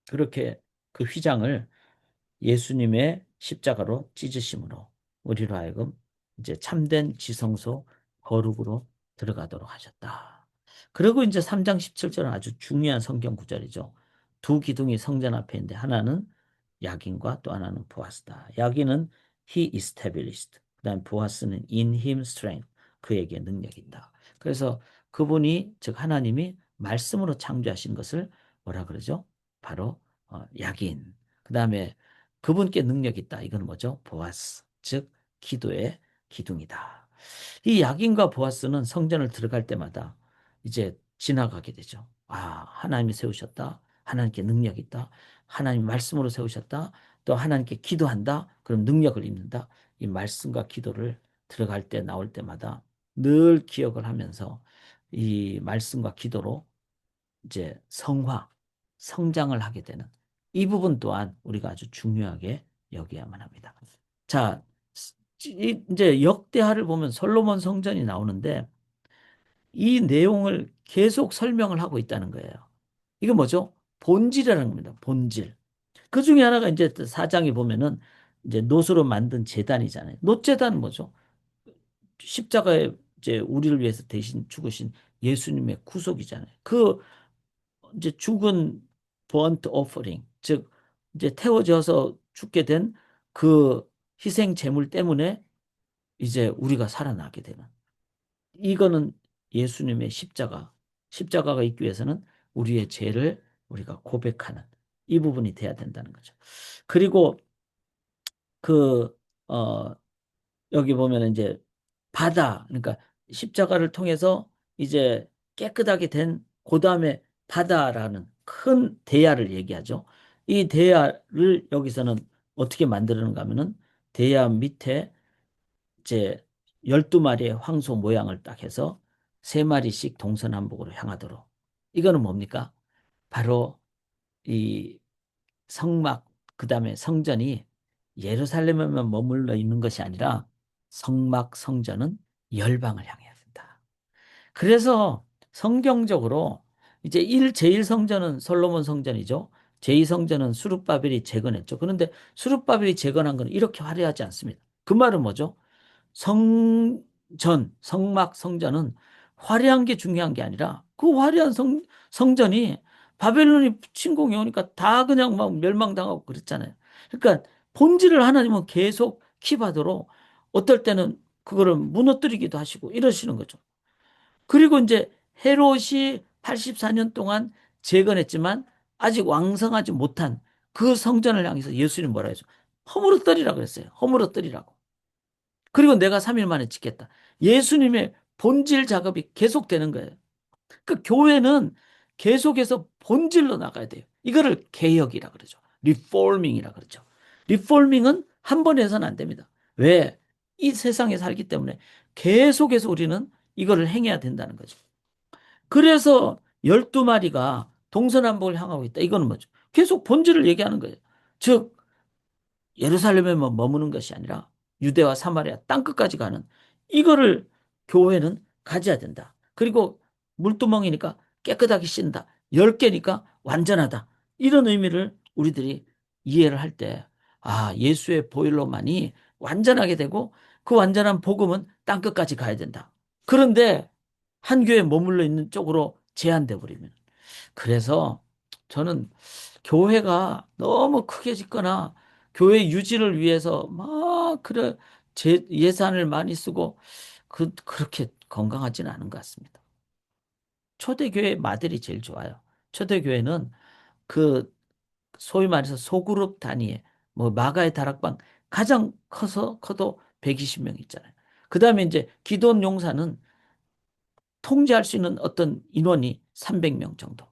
그렇게 그 휘장을 예수님의 십자가로 찢으심으로 우리로 하여금 이제 참된 지성소 거룩으로 들어가도록 하셨다. 그리고 이제 3장 17절은 아주 중요한 성경 구절이죠. 두 기둥이 성전 앞에 있는데 하나는 야긴과 또 하나는 보아스다. 야긴은 he established. 그다음 보아스는 in him strength. 그에게 능력이 있다. 그래서 그분이 즉 하나님이 말씀으로 창조하신 것을 뭐라 그러죠? 바로 야긴. 그다음에 그분께 능력이 있다. 이건 뭐죠? 보아스. 즉 기도의 기둥이다. 이 야긴과 보아스는 성전을 들어갈 때마다 이제 지나가게 되죠. 아, 하나님이 세우셨다. 하나님께 능력이 있다. 하나님 말씀으로 세우셨다. 또 하나님께 기도한다. 그럼 능력을 입는다. 이 말씀과 기도를 들어갈 때 나올 때마다 늘 기억을 하면서 이 말씀과 기도로 이제 성장을 하게 되는 이 부분 또한 우리가 아주 중요하게 여겨야만 합니다. 자, 이제 역대하를 보면 솔로몬 성전이 나오는데 이 내용을 계속 설명을 하고 있다는 거예요. 이게 뭐죠? 본질이라는 겁니다. 본질. 그 중에 하나가 이제 4장에 보면은 이제 노소로 만든 제단이잖아요. 노제단은 뭐죠? 십자가에 이제 우리를 위해서 대신 죽으신 예수님의 구속이잖아요. 그 이제 죽은 번트 오퍼링, 즉 이제 태워져서 죽게 된 그 희생 제물 때문에 이제 우리가 살아나게 되는 이거는 예수님의 십자가가 있기 위해서는 우리의 죄를 우리가 고백하는 이 부분이 돼야 된다는 거죠. 그리고 그 어, 여기 보면 이제 바다, 그러니까 십자가를 통해서 이제 깨끗하게 된 그 다음에 바다라는 큰 대야를 얘기하죠. 이 대야를 여기서는 어떻게 만드는가 하면은 대야 밑에 이제 12마리의 황소 모양을 딱 해서 3마리씩 동서남북으로 향하도록. 이거는 뭡니까? 바로 이 성막, 그 다음에 성전이 예루살렘에만 머물러 있는 것이 아니라 성막, 성전은 열방을 향해야 된다. 그래서 성경적으로 이제 제1성전은 솔로몬 성전이죠. 제2성전은 수룹바벨이 재건했죠. 그런데 수룹바벨이 재건한 건 이렇게 화려하지 않습니다. 그 말은 뭐죠? 성막, 성전은 화려한 게 중요한 게 아니라 그 화려한 성전이 바벨론이 침공해 오니까 다 그냥 막 멸망당하고 그랬잖아요. 그러니까 본질을 하나님은 계속 킵하도록 어떨 때는 그거를 무너뜨리기도 하시고 이러시는 거죠. 그리고 이제 헤롯이 84년 동안 재건했지만 아직 왕성하지 못한 그 성전을 향해서 예수님 뭐라 해서 허물어뜨리라고 했어요. 허물어뜨리라고. 그리고 내가 3일 만에 짓겠다. 예수님의 본질 작업이 계속되는 거예요. 그 교회는 계속해서 본질로 나가야 돼요. 이거를 개혁이라 그러죠. 리포밍이라 그러죠. 리포밍은 한 번 해서는 안 됩니다. 왜? 이 세상에 살기 때문에 계속해서 우리는 이거를 행해야 된다는 거죠. 그래서 12마리가 동서남북을 향하고 있다. 이거는 뭐죠? 계속 본질을 얘기하는 거예요. 즉 예루살렘에만 머무는 것이 아니라 유대와 사마리아 땅끝까지 가는 이거를 교회는 가져야 된다. 그리고 물두멍이니까 깨끗하게 씻는다. 10개니까 완전하다. 이런 의미를 우리들이 이해를 할 때, 아, 예수의 보혈로만이 완전하게 되고 그 완전한 복음은 땅끝까지 가야 된다. 그런데 한 교회에 머물러 있는 쪽으로 제한돼 버리면. 그래서 저는 교회가 너무 크게 짓거나 교회 유지를 위해서 막 그래 예산을 많이 쓰고 그렇게 건강하지는 않은 것 같습니다. 초대교회 마들이 제일 좋아요. 초대교회는 그 소위 말해서 소그룹 단위의 뭐 마가의 다락방 가장 커도 120명 있잖아요. 그다음에 이제 기도원 용사는 통제할 수 있는 어떤 인원이 300명 정도.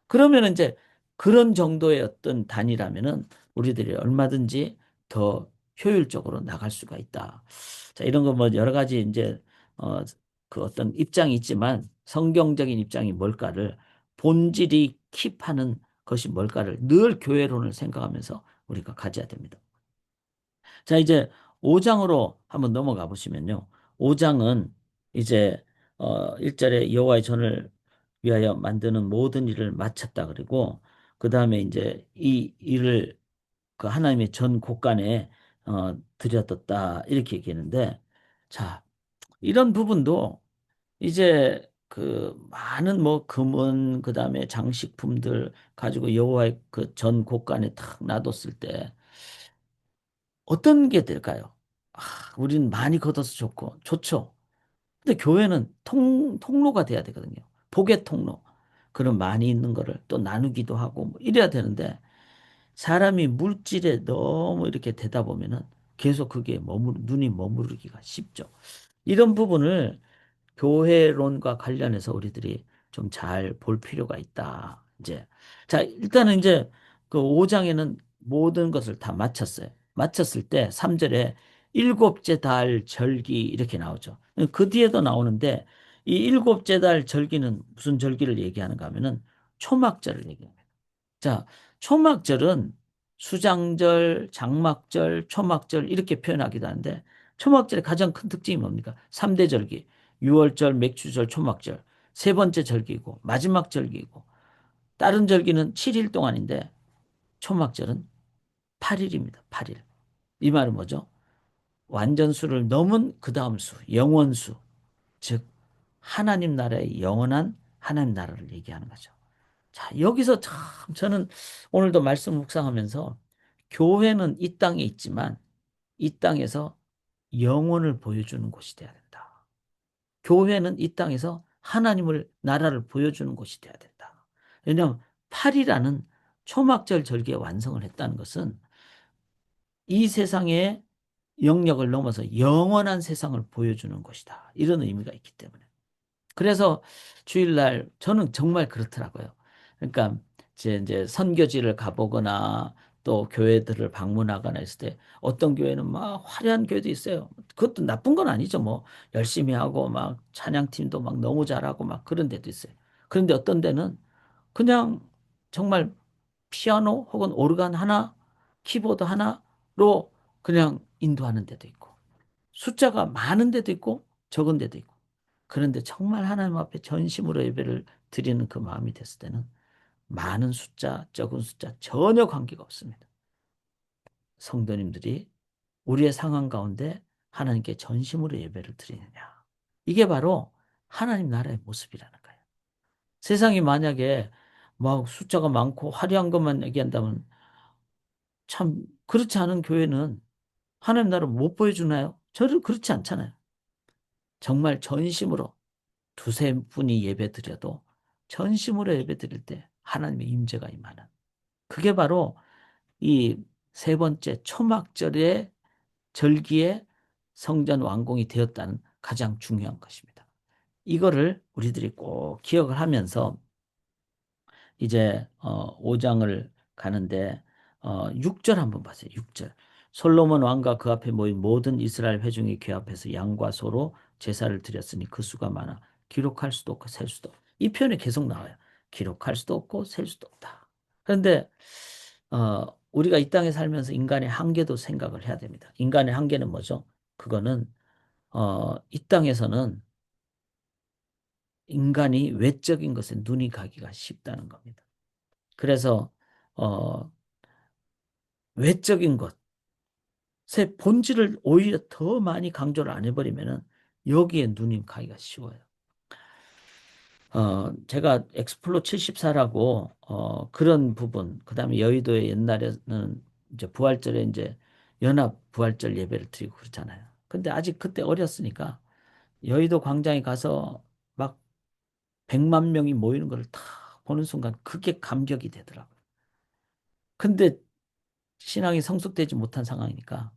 그러면 이제 그런 정도의 어떤 단위라면은 우리들이 얼마든지 더 효율적으로 나갈 수가 있다. 자, 이런 거 뭐 여러 가지 이제 어, 그 어떤 입장이 있지만 성경적인 입장이 뭘까를 본질이 킵하는 것이 뭘까를 늘 교회론을 생각하면서 우리가 가져야 됩니다. 자, 이제 5장으로 한번 넘어가 보시면요. 5장은 이제 1절에 여호와의 전을 위하여 만드는 모든 일을 마쳤다 그리고 그다음에 이제 이 일을 그 하나님의 전 곳간에 들여뒀다 이렇게 얘기했는데 자, 이런 부분도 이제 그 많은 뭐 금은 그다음에 장식품들 가지고 여호와의 그 전 곳간에 탁 놔뒀을 때 어떤 게 될까요? 아, 우리는 많이 걷어서 좋죠. 근데 교회는 통로가 돼야 되거든요. 복의 통로. 그런 많이 있는 거를 또 나누기도 하고 뭐 이래야 되는데 사람이 물질에 너무 이렇게 되다 보면은 계속 그게 눈이 머무르기가 쉽죠. 이런 부분을 교회론과 관련해서 우리들이 좀 잘 볼 필요가 있다. 이제 자, 일단은 이제 그 5장에는 모든 것을 다 마쳤어요. 마쳤을 때 3절에 일곱째 달 절기 이렇게 나오죠. 그 뒤에도 나오는데 이 일곱째 달 절기는 무슨 절기를 얘기하는가 하면은 초막절을 얘기합니다. 자, 초막절은 수장절, 장막절, 초막절 이렇게 표현하기도 하는데 초막절의 가장 큰 특징이 뭡니까? 3대 절기, 유월절, 맥주절, 초막절. 세 번째 절기고 마지막 절기고 다른 절기는 7일 동안인데 초막절은 8일입니다. 8일. 이 말은 뭐죠? 완전수를 넘은 그 다음 수, 영원수. 즉 하나님 나라의 영원한 하나님 나라를 얘기하는 거죠. 자, 여기서 참 저는 오늘도 말씀 묵상하면서 교회는 이 땅에 있지만 이 땅에서 영혼을 보여주는 곳이 돼야 된다. 교회는 이 땅에서 하나님을 나라를 보여주는 곳이 돼야 된다. 왜냐하면 8이라는 초막절 절기의 완성을 했다는 것은 이 세상의 영역을 넘어서 영원한 세상을 보여주는 것이다. 이런 의미가 있기 때문에. 그래서 주일날 저는 정말 그렇더라고요. 그러니까 이제 선교지를 가보거나 또 교회들을 방문하거나 했을 때 어떤 교회는 막 화려한 교회도 있어요. 그것도 나쁜 건 아니죠. 뭐 열심히 하고 막 찬양팀도 막 너무 잘하고 막 그런 데도 있어요. 그런데 어떤 데는 그냥 정말 피아노 혹은 오르간 하나, 키보드 하나로 그냥 인도하는 데도 있고 숫자가 많은 데도 있고 적은 데도 있고 그런데 정말 하나님 앞에 전심으로 예배를 드리는 그 마음이 됐을 때는 많은 숫자, 적은 숫자 전혀 관계가 없습니다. 성도님들이 우리의 상황 가운데 하나님께 전심으로 예배를 드리느냐. 이게 바로 하나님 나라의 모습이라는 거예요. 세상이 만약에 막 숫자가 많고 화려한 것만 얘기한다면 참 그렇지 않은 교회는 하나님 나라를 못 보여주나요? 저는 그렇지 않잖아요. 정말 전심으로 두세 분이 예배 드려도 전심으로 예배 드릴 때 하나님의 임재가 임하는 그게 바로 이 세 번째 초막절의 절기의 성전 완공이 되었다는 가장 중요한 것입니다. 이거를 우리들이 꼭 기억을 하면서 이제 5장을 가는데 6절 한번 보세요. 6절. 솔로몬 왕과 그 앞에 모인 모든 이스라엘 회중이 궤 앞에서 양과 소로 제사를 드렸으니 그 수가 많아 기록할 수도 없고 셀 수도 없고. 이 표현이 계속 나와요. 기록할 수도 없고 셀 수도 없다. 그런데 우리가 이 땅에 살면서 인간의 한계도 생각을 해야 됩니다. 인간의 한계는 뭐죠? 그거는 이 땅에서는 인간이 외적인 것에 눈이 가기가 쉽다는 겁니다. 그래서 어, 외적인 것의 본질을 오히려 더 많이 강조를 안 해버리면은 여기에 눈이 가기가 쉬워요. 제가 엑스플로 74라고 그런 부분, 그다음에 여의도에 옛날에는 이제 부활절에 이제 연합 부활절 예배를 드리고 그렇잖아요. 근데 아직 그때 어렸으니까 여의도 광장에 가서 막 100만 명이 모이는 걸 다 보는 순간 그게 감격이 되더라고요. 근데 신앙이 성숙되지 못한 상황이니까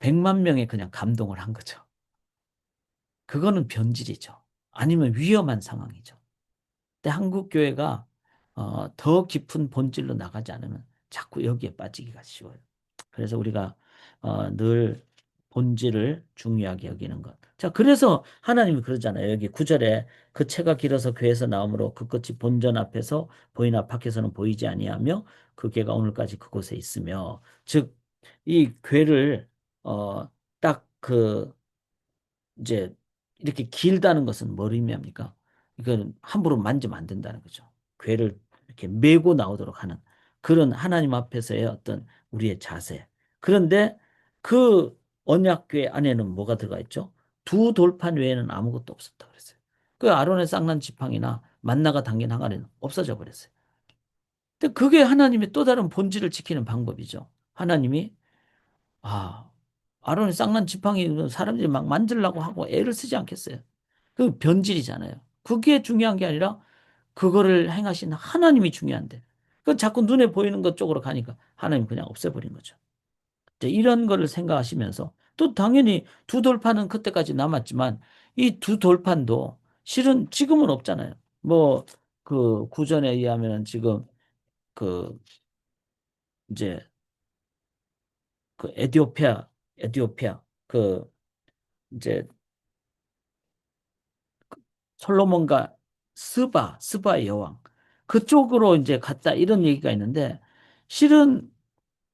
100만 명에 그냥 감동을 한 거죠. 그거는 변질이죠. 아니면 위험한 상황이죠. 근데 한국 교회가 더 깊은 본질로 나가지 않으면 자꾸 여기에 빠지기가 쉬워요. 그래서 우리가 늘 본질을 중요하게 여기는 것. 자, 그래서 하나님이 그러잖아요. 여기 9절에 그 채가 길어서 궤에서 나오므로 그 끝이 본전 앞에서 보이나 밖에서는 보이지 아니하며 그 궤가 오늘까지 그곳에 있으며 즉 이 궤를 딱그 이제 이렇게 길다는 것은 뭘 의미합니까? 이건 함부로 만지면 안 된다는 거죠. 괴를 이렇게 메고 나오도록 하는 그런 하나님 앞에서의 어떤 우리의 자세. 그런데 그 언약궤 안에는 뭐가 들어가 있죠? 두 돌판 외에는 아무것도 없었다 그랬어요. 그 아론의 쌍난 지팡이나 만나가 담긴 항아리는 없어져 버렸어요. 근데 그게 하나님의 또 다른 본질을 지키는 방법이죠. 하나님이 아, 아론의 쌍난 지팡이 사람들이 막 만들려고 하고 애를 쓰지 않겠어요. 그 변질이잖아요. 그게 중요한 게 아니라 그거를 행하신 하나님이 중요한데. 그 자꾸 눈에 보이는 것 쪽으로 가니까 하나님 그냥 없애버린 거죠. 이제 이런 거를 생각하시면서 또 당연히 두 돌판은 그때까지 남았지만 이 두 돌판도 실은 지금은 없잖아요. 뭐 그 구전에 의하면은 지금 그 이제 그 에디오피아 그 이제 솔로몬과 스바의 여왕 그쪽으로 이제 갔다 이런 얘기가 있는데 실은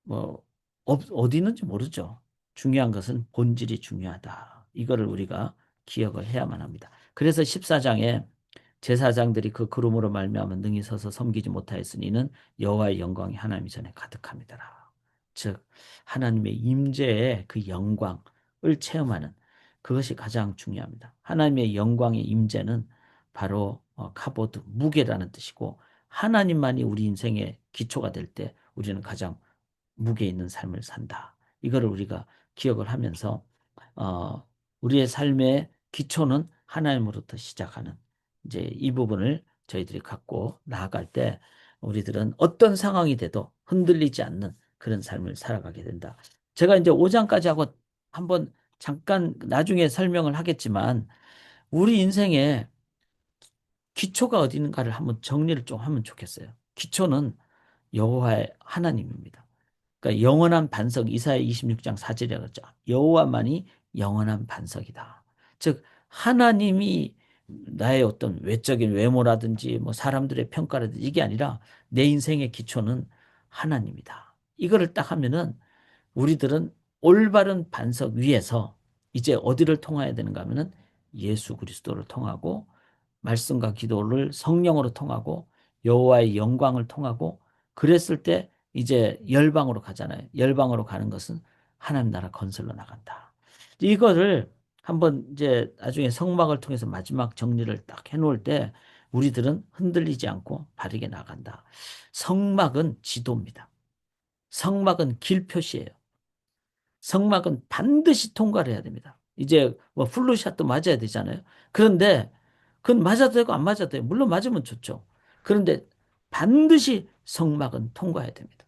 뭐 어디 있는지 모르죠. 중요한 것은 본질이 중요하다. 이거를 우리가 기억을 해야만 합니다. 그래서 14장에 제사장들이 그 구름으로 말미암아 능히 서서 섬기지 못하였으니 이는 여호와의 영광이 하나님 전에 가득함이더라. 즉 하나님의 임재의 그 영광을 체험하는 그것이 가장 중요합니다. 하나님의 영광의 임재는 바로 카보드 무게라는 뜻이고 하나님만이 우리 인생의 기초가 될 때 우리는 가장 무게 있는 삶을 산다. 이거를 우리가 기억을 하면서 어, 우리의 삶의 기초는 하나님으로부터 시작하는 이제 이 부분을 저희들이 갖고 나아갈 때 우리들은 어떤 상황이 돼도 흔들리지 않는 그런 삶을 살아가게 된다. 제가 이제 5장까지 하고 한번 잠깐 나중에 설명을 하겠지만 우리 인생의 기초가 어디 있는가를 한번 정리를 좀 하면 좋겠어요. 기초는 여호와의 하나님입니다. 그러니까 영원한 반석 이사야 26장 4절이라고 그랬죠. 여호와만이 영원한 반석이다. 즉 하나님이 나의 어떤 외적인 외모라든지 뭐 사람들의 평가라든지 이게 아니라 내 인생의 기초는 하나님이다. 이거를 딱 하면은 우리들은 올바른 반석 위에서 이제 어디를 통해야 되는가 하면은 예수 그리스도를 통하고 말씀과 기도를 성령으로 통하고 여호와의 영광을 통하고 그랬을 때 이제 열방으로 가잖아요. 열방으로 가는 것은 하나님 나라 건설로 나간다. 이거를 한번 이제 나중에 성막을 통해서 마지막 정리를 딱 해놓을 때 우리들은 흔들리지 않고 바르게 나간다. 성막은 지도입니다. 성막은 길표시예요. 성막은 반드시 통과를 해야 됩니다. 이제 뭐 플루샷도 맞아야 되잖아요. 그런데 그건 맞아도 되고 안 맞아도 돼요. 물론 맞으면 좋죠. 그런데 반드시 성막은 통과해야 됩니다.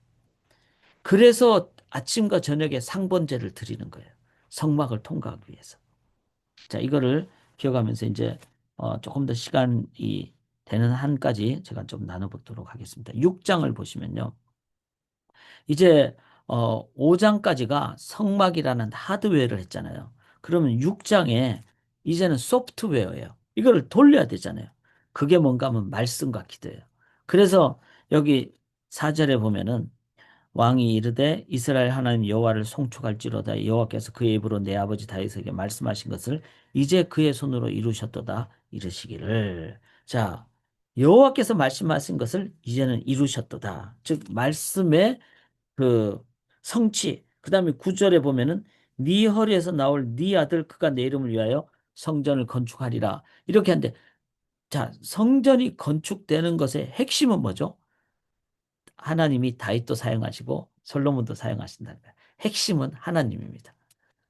그래서 아침과 저녁에 상번제를 드리는 거예요. 성막을 통과하기 위해서. 자, 이거를 기억하면서 이제 조금 더 시간이 되는 한까지 제가 좀 나눠보도록 하겠습니다. 6장을 보시면요. 이제 5장까지가 성막이라는 하드웨어를 했잖아요. 그러면 6장에 이제는 소프트웨어예요. 이거를 돌려야 되잖아요. 그게 뭔가 하면 말씀과 기도예요. 그래서 여기 4절에 보면은 왕이 이르되 이스라엘 하나님 여호와를 송축할지로다. 여호와께서 그의 입으로 내 아버지 다윗에게 말씀하신 것을 이제 그의 손으로 이루셨도다 이르시기를. 자, 여호와께서 말씀하신 것을 이제는 이루셨도다. 즉 말씀의 그 성취. 그다음에 9절에 보면은 네 허리에서 나올 네 아들 그가 내 이름을 위하여 성전을 건축하리라. 이렇게 하는데, 자, 성전이 건축되는 것의 핵심은 뭐죠? 하나님이 다윗도 사용하시고 솔로몬도 사용하신다는 거예요. 핵심은 하나님입니다.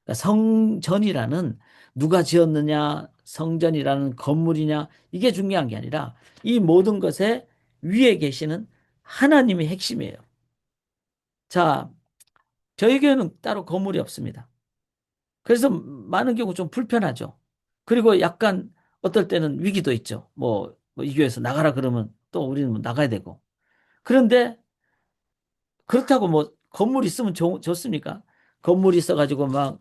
그러니까 성전이라는 누가 지었느냐, 성전이라는 건물이냐, 이게 중요한 게 아니라 이 모든 것의 위에 계시는 하나님이 핵심이에요. 자, 저희 교회는 따로 건물이 없습니다. 그래서 많은 경우 좀 불편하죠. 그리고 약간 어떨 때는 위기도 있죠. 이 교회에서 나가라 그러면 또 우리는 뭐 나가야 되고. 그런데 그렇다고 뭐 건물 있으면 좋습니까? 건물 있어가지고 막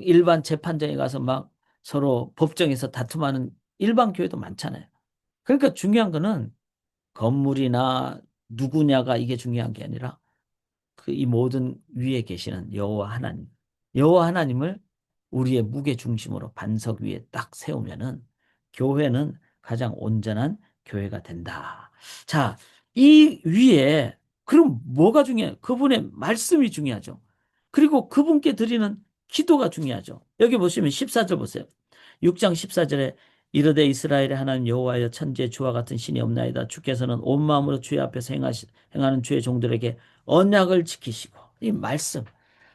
일반 재판정에 가서 막 서로 법정에서 다툼하는 일반 교회도 많잖아요. 그러니까 중요한 거는 건물이나 누구냐가 이게 중요한 게 아니라 그 이 모든 위에 계시는 여호와 하나님. 여호와 하나님을 우리의 무게 중심으로 반석 위에 딱 세우면은 교회는 가장 온전한 교회가 된다. 자, 이 위에 그럼 뭐가 중요해요? 그분의 말씀이 중요하죠. 그리고 그분께 드리는 기도가 중요하죠. 여기 보시면 14절 보세요. 6장 14절에 이르되 이스라엘의 하나님 여호와여 천지에 주와 같은 신이 없나이다. 주께서는 온 마음으로 주의 앞에서 행하는 주의 종들에게 언약을 지키시고. 이 말씀,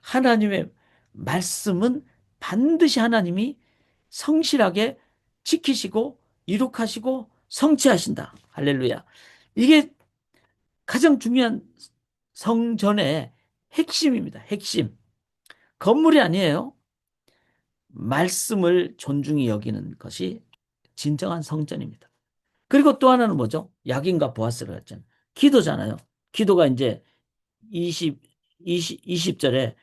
하나님의 말씀은 반드시 하나님이 성실하게 지키시고 이룩하시고 성취하신다. 할렐루야. 이게 가장 중요한 성전의 핵심입니다. 핵심. 건물이 아니에요. 말씀을 존중히 여기는 것이 진정한 성전입니다. 그리고 또 하나는 뭐죠? 야긴과 보아스를 했잖아요. 기도잖아요. 기도가 이제 20절에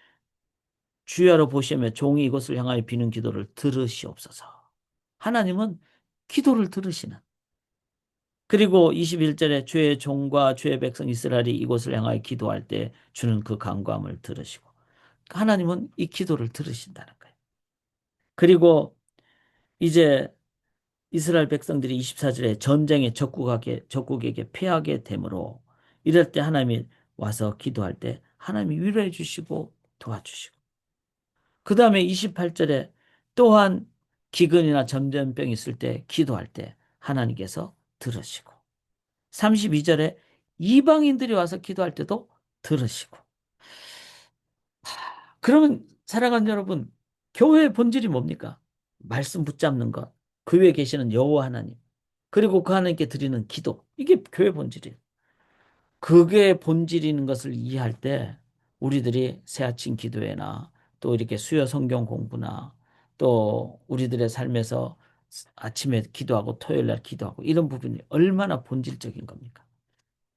주여로 보시며 종이 이곳을 향하여 비는 기도를 들으시옵소서. 하나님은 기도를 들으시는. 그리고 21절에 주의 종과 주의 백성 이스라엘이 이곳을 향하여 기도할 때 주는 그 간구함을 들으시고. 하나님은 이 기도를 들으신다는 거예요. 그리고 이제 이스라엘 백성들이 24절에 전쟁에 적국에게 패하게 되므로 이럴 때 하나님이 와서 기도할 때 하나님이 위로해 주시고 도와주시고. 그 다음에 28절에 또한 기근이나 전염병이 있을 때 기도할 때 하나님께서 들으시고. 32절에 이방인들이 와서 기도할 때도 들으시고. 그러면 사랑하는 여러분, 교회의 본질이 뭡니까? 말씀 붙잡는 것, 그 위에 계시는 여호와 하나님, 그리고 그 하나님께 드리는 기도. 이게 교회 본질이에요. 그게 본질인 것을 이해할 때 우리들이 새아침 기도회나 또 이렇게 수요 성경 공부나 또 우리들의 삶에서 아침에 기도하고 토요일 날 기도하고 이런 부분이 얼마나 본질적인 겁니까?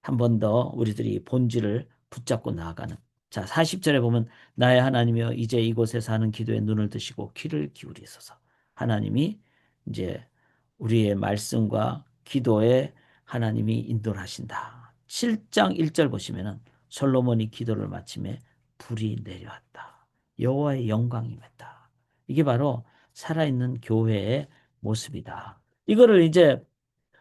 한 번 더 우리들이 본질을 붙잡고 나아가는. 자, 40절에 보면 나의 하나님이여 이제 이곳에서 하는 기도에 눈을 드시고 귀를 기울이소서. 하나님이 이제 우리의 말씀과 기도에 하나님이 인도를 하신다. 7장 1절 보시면은 솔로몬이 기도를 마침에 불이 내려왔다. 여호와의 영광이 임했다. 이게 바로 살아있는 교회의 모습이다. 이거를 이제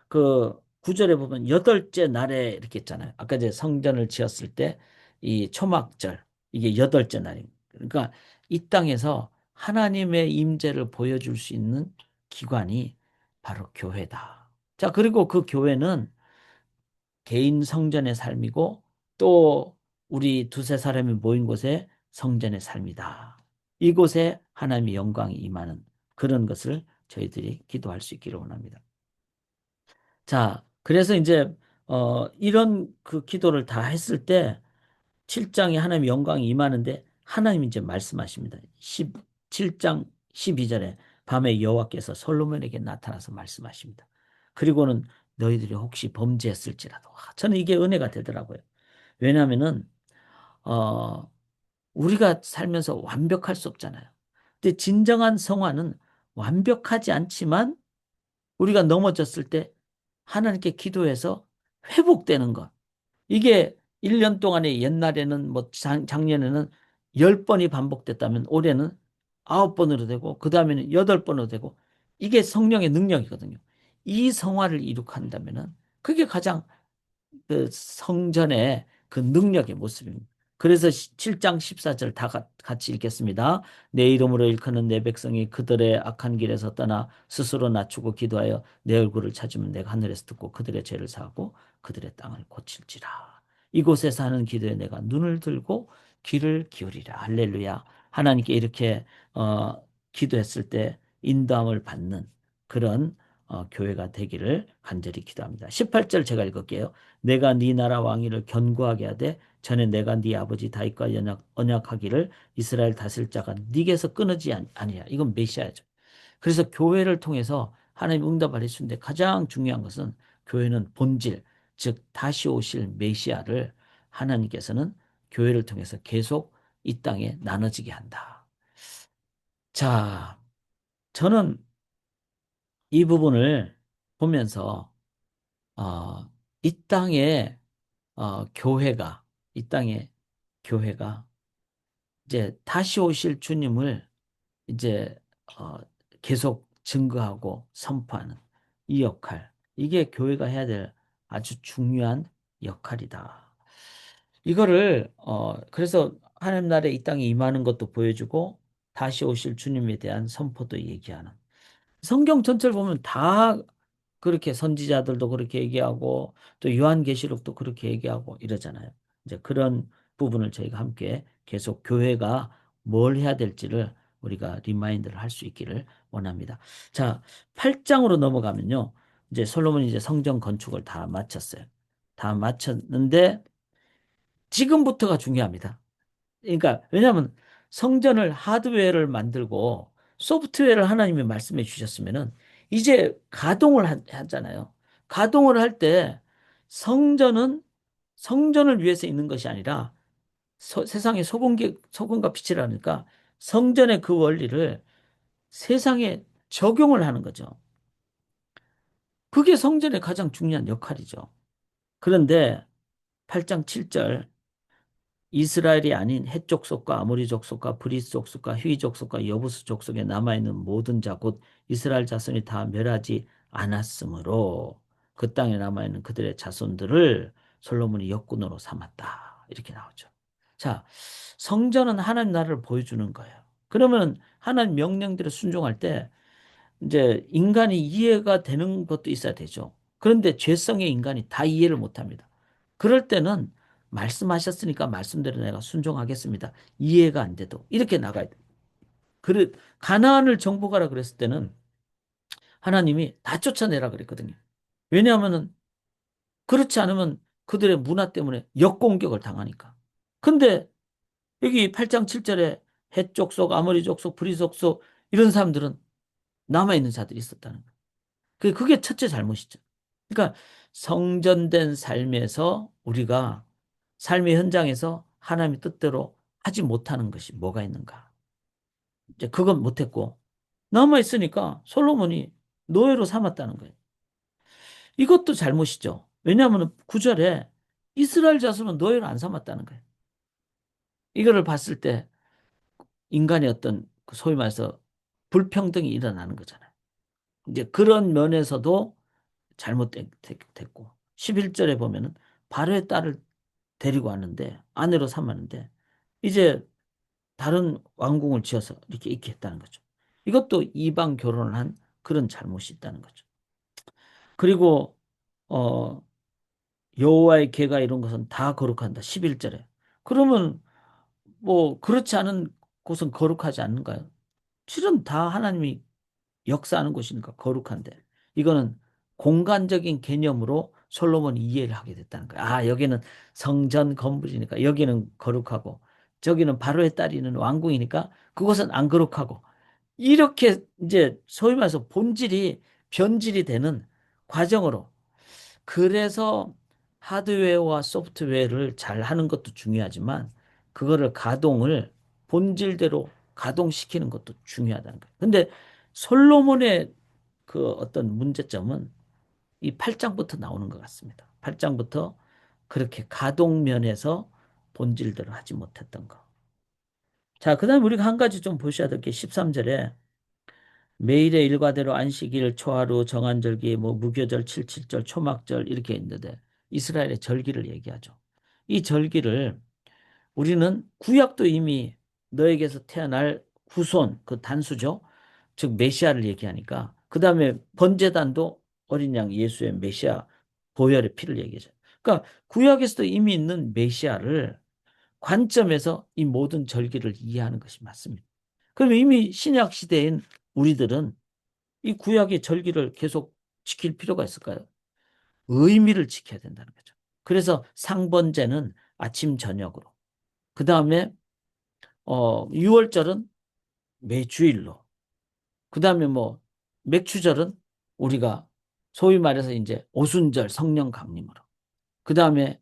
그 구절에 보면 여덟째 날에 이렇게 있잖아요. 아까 이제 성전을 지었을 때 이 초막절 이게 여덟째 날입니다. 그러니까 이 땅에서 하나님의 임재를 보여줄 수 있는 기관이 바로 교회다. 자, 그리고 그 교회는 개인 성전의 삶이고 또 우리 두세 사람이 모인 곳에 성전의 삶이다. 이곳에 하나님의 영광이 임하는 그런 것을 저희들이 기도할 수 있기를 원합니다. 자, 그래서 이제 이런 그 기도를 다 했을 때 7장에 하나님의 영광이 임하는데 하나님이 이제 말씀하십니다. 17장 12절에 밤에 여호와께서 솔로몬에게 나타나서 말씀하십니다. 그리고는 너희들이 혹시 범죄했을지라도. 저는 이게 은혜가 되더라고요. 왜냐하면은 어, 우리가 살면서 완벽할 수 없잖아요. 근데 진정한 성화는 완벽하지 않지만 우리가 넘어졌을 때 하나님께 기도해서 회복되는 것. 이게 1년 동안에 옛날에는 뭐 작년에는 10번이 반복됐다면 올해는 9번으로 되고 그 다음에는 8번으로 되고 이게 성령의 능력이거든요. 이 성화를 이룩한다면은 그게 가장 그 성전의 그 능력의 모습입니다. 그래서 7장 14절 다 같이 읽겠습니다. 내 이름으로 일컫는 내 백성이 그들의 악한 길에서 떠나 스스로 낮추고 기도하여 내 얼굴을 찾으면 내가 하늘에서 듣고 그들의 죄를 사하고 그들의 땅을 고칠지라. 이곳에 사는 기도에 내가 눈을 들고 귀를 기울이라. 할렐루야. 하나님께 이렇게 기도했을 때 인도함을 받는 그런 교회가 되기를 간절히 기도합니다. 18절 제가 읽을게요. 내가 네 나라 왕위를 견고하게 하되 전에 내가 네 아버지 다윗과 언약하기를 이스라엘 다스릴 자가 네게서 끊어지 아니야. 이건 메시아죠. 그래서 교회를 통해서 하나님 응답을 해주는데 가장 중요한 것은 교회는 본질, 즉 다시 오실 메시아를 하나님께서는 교회를 통해서 계속 이 땅에 나눠지게 한다. 자, 저는 이 부분을 보면서 어, 이 땅에 교회가 이 땅에 교회가 이제 다시 오실 주님을 이제 어, 계속 증거하고 선포하는 이 역할, 이게 교회가 해야 될 아주 중요한 역할이다. 이거를 그래서 하나님 나라에 이 땅에 임하는 것도 보여주고 다시 오실 주님에 대한 선포도 얘기하는. 성경 전체를 보면 다 그렇게 선지자들도 그렇게 얘기하고 또 요한계시록도 그렇게 얘기하고 이러잖아요. 이제 그런 부분을 저희가 함께 계속 교회가 뭘 해야 될지를 우리가 리마인드를 할 수 있기를 원합니다. 자, 8장으로 넘어가면요. 이제 솔로몬이 이제 성전 건축을 다 마쳤어요. 다 마쳤는데 지금부터가 중요합니다. 그러니까 왜냐하면 성전을 하드웨어를 만들고 소프트웨어를 하나님이 말씀해 주셨으면은 이제 가동을 하잖아요. 가동을 할 때 성전은 성전을 위해서 있는 것이 아니라 세상에 소금과 빛이라니까 성전의 그 원리를 세상에 적용을 하는 거죠. 그게 성전의 가장 중요한 역할이죠. 그런데 8장 7절 이스라엘이 아닌 헷 족속과 아모리 족속과 브리스 족속과 휘 족속과 여부스 족속에 남아있는 모든 자 곧 이스라엘 자손이 다 멸하지 않았으므로 그 땅에 남아있는 그들의 자손들을 솔로몬이 역군으로 삼았다. 이렇게 나오죠. 자, 성전은 하나님 나라를 보여주는 거예요. 그러면 하나님 명령대로 순종할 때 이제 인간이 이해가 되는 것도 있어야 되죠. 그런데 죄성의 인간이 다 이해를 못 합니다. 그럴 때는 말씀하셨으니까 말씀대로 내가 순종하겠습니다. 이해가 안 돼도 이렇게 나가야 돼. 그래 가나안을 정복하라 그랬을 때는 하나님이 다 쫓아내라 그랬거든요. 왜냐하면은 그렇지 않으면 그들의 문화 때문에 역공격을 당하니까. 근데 여기 8장 7절에 헷 족속, 아모리 족속, 브리 족속 이런 사람들은 남아있는 자들이 있었다는 거예요. 그게 첫째 잘못이죠. 그러니까 성전된 삶에서 우리가 삶의 현장에서 하나님의 뜻대로 하지 못하는 것이 뭐가 있는가? 이제 그건 못했고 남아 있으니까 솔로몬이 노예로 삼았다는 거예요. 이것도 잘못이죠. 왜냐하면 구절에 이스라엘 자손은 노예로 안 삼았다는 거예요. 이거를 봤을 때 인간의 어떤 소위 말해서 불평등이 일어나는 거잖아요. 이제 그런 면에서도 잘못됐고 11절에 보면은 바로의 딸을 데리고 왔는데 아내로 삼았는데 이제 다른 왕궁을 지어서 이렇게 있게 했다는 거죠. 이것도 이방 결혼을 한 그런 잘못이 있다는 거죠. 그리고 어 여호와의 계가 이런 것은 다 거룩한다. 11절에. 그러면 뭐 그렇지 않은 곳은 거룩하지 않는가요? 실은 다 하나님이 역사하는 곳이니까 거룩한데 이거는 공간적인 개념으로 솔로몬이 이해를 하게 됐다는 거예요. 아, 여기는 성전 건물이니까 여기는 거룩하고 저기는 바로의 딸이 있는 왕궁이니까 그곳은 안 거룩하고 이렇게 이제 소위 말해서 본질이 변질이 되는 과정으로 그래서 하드웨어와 소프트웨어를 잘 하는 것도 중요하지만 그거를 가동을 본질대로 가동시키는 것도 중요하다는 거예요. 근데 솔로몬의 그 어떤 문제점은 이 8장부터 나오는 것 같습니다. 8장부터 그렇게 가동면에서 본질대로 하지 못했던 거. 자, 그다음 우리가 한 가지 좀 보셔야 될 게 13절에 매일의 일과대로 안식일, 초하루, 정한절기, 뭐 무교절, 칠칠절, 초막절 이렇게 있는데 이스라엘의 절기를 얘기하죠. 이 절기를 우리는 구약도 이미 너에게서 태어날 후손, 그 단수죠. 즉 메시아를 얘기하니까 그 다음에 번제단도 어린 양 예수의 메시아 보혈의 피를 얘기하죠. 그러니까 구약에서도 이미 있는 메시아를 관점에서 이 모든 절기를 이해하는 것이 맞습니다. 그럼 이미 신약 시대인 우리들은 이 구약의 절기를 계속 지킬 필요가 있을까요? 의미를 지켜야 된다는 거죠. 그래서 상번제는 아침 저녁으로, 그 다음에 6월절은 매주일로, 그 다음에 뭐 맥추절은 우리가 소위 말해서 이제 오순절 성령 강림으로, 그 다음에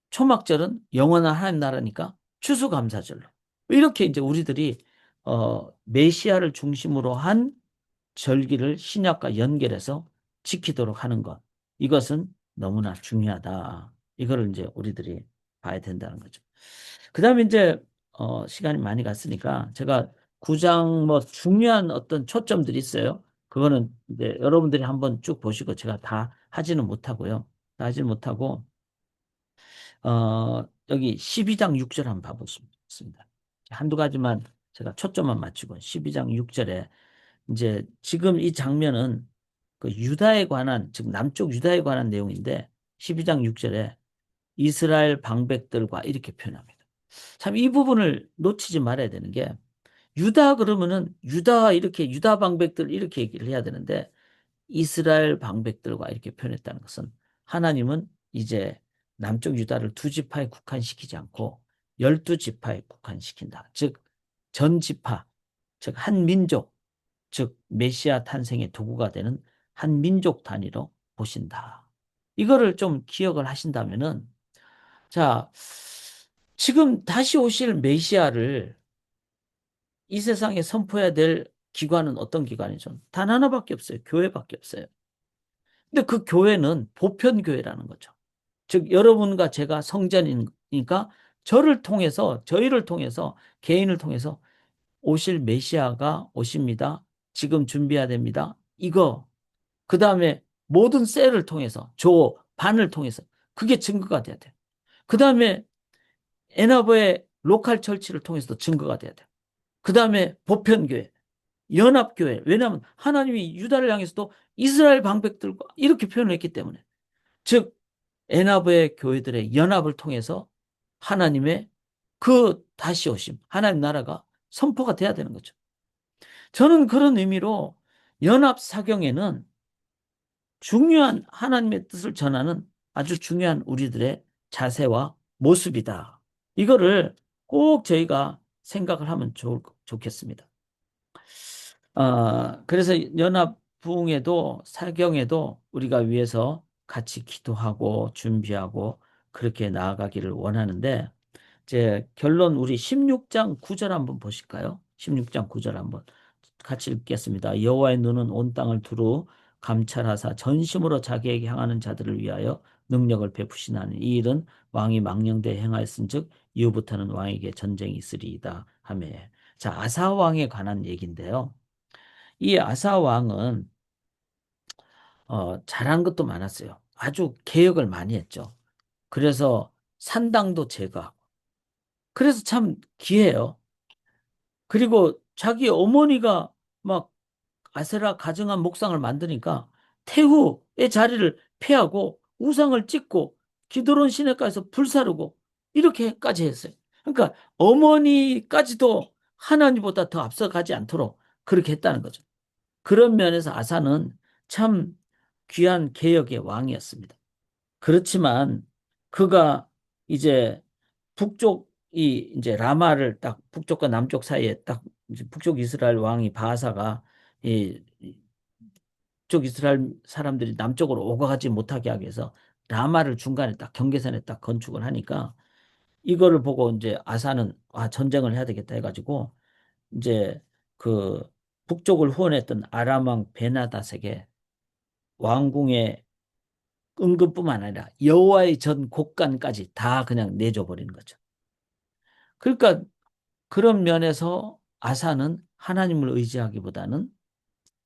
초막절은 영원한 하나님 나라니까 추수감사절로, 이렇게 이제 우리들이 메시아를 중심으로 한 절기를 신약과 연결해서 지키도록 하는 것. 이것은 너무나 중요하다. 이거를 이제 우리들이 봐야 된다는 거죠. 그 다음에 이제, 시간이 많이 갔으니까 제가 9장 뭐 중요한 어떤 초점들이 있어요. 그거는 이제 여러분들이 한번 쭉 보시고 제가 다 하지는 못하고요. 다 하지는 못하고, 여기 12장 6절 한번 봐보겠습니다. 한두 가지만 제가 초점만 맞추고 12장 6절에 이제 지금 이 장면은 그 유다에 관한, 즉 남쪽 유다에 관한 내용인데 12장 6절에 이스라엘 방백들과 이렇게 표현합니다. 참 이 부분을 놓치지 말아야 되는 게 유다 그러면은 유다 이렇게 유다 방백들 이렇게 얘기를 해야 되는데 이스라엘 방백들과 이렇게 표현했다는 것은 하나님은 이제 남쪽 유다를 두 지파에 국한시키지 않고 12지파에 국한시킨다. 즉 전 지파, 즉 한 민족, 즉 메시아 탄생의 도구가 되는 한 민족 단위로 보신다. 이거를 좀 기억을 하신다면은 자, 지금 다시 오실 메시아를 이 세상에 선포해야 될 기관은 어떤 기관이죠? 단 하나밖에 없어요. 교회밖에 없어요. 근데 그 교회는 보편교회라는 거죠. 즉 여러분과 제가 성전이니까 저희를 통해서 개인을 통해서 오실 메시아가 오십니다. 지금 준비해야 됩니다. 이거 그 다음에 모든 셀을 통해서 반을 통해서 그게 증거가 돼야 돼요. 그 다음에 에나버의 로컬 철치를 통해서도 증거가 돼야 돼요. 그 다음에 보편교회, 연합교회. 왜냐하면 하나님이 유다를 향해서도 이스라엘 방백들과 이렇게 표현을 했기 때문에. 즉 에나브의 교회들의 연합을 통해서 하나님의 그 다시 오심, 하나님 나라가 선포가 돼야 되는 거죠. 저는 그런 의미로 연합 사경에는 중요한 하나님의 뜻을 전하는 아주 중요한 우리들의 자세와 모습이다. 이거를 꼭 저희가 생각을 하면 좋겠습니다. 그래서 연합 부흥에도 사경에도 우리가 위해서 같이 기도하고 준비하고 그렇게 나아가기를 원하는데 이제 결론 우리 16장 9절 한번 보실까요? 16장 9절 한번 같이 읽겠습니다. 여호와의 눈은 온 땅을 두루 감찰하사 전심으로 자기에게 향하는 자들을 위하여 능력을 베푸시나니 이 일은 왕이 망령되이 행하였은즉 이후부터는 왕에게 전쟁이 있으리이다 하며. 자, 아사 왕에 관한 얘기인데요. 이 아사 왕은 잘한 것도 많았어요. 아주 개혁을 많이 했죠. 그래서 산당도 제거하고. 그래서 참 기해요. 그리고 자기 어머니가 막 아세라 가증한 목상을 만드니까 태후의 자리를 폐하고 우상을 찍고 기드론 시내가에서 불사르고 이렇게까지 했어요. 그러니까 어머니까지도 하나님보다 더 앞서가지 않도록 그렇게 했다는 거죠. 그런 면에서 아사는 참 귀한 개혁의 왕이었습니다. 그렇지만 그가 이제 북쪽이 이제 라마를 딱 북쪽과 남쪽 사이에 딱 이제 북쪽 이스라엘 왕이 바하사가 이 북쪽 이스라엘 사람들이 남쪽으로 오가지 못하게 하기 위해서 라마를 중간에 딱 경계선에 딱 건축을 하니까 이거를 보고 이제 아사는 전쟁을 해야 되겠다 해가지고 이제 그 북쪽을 후원했던 아람 왕 베나닷에게 왕궁에 은근뿐만 아니라 여호와의 전 곡간까지 다 그냥 내줘 버리는 거죠. 그러니까 그런 면에서 아사는 하나님을 의지하기보다는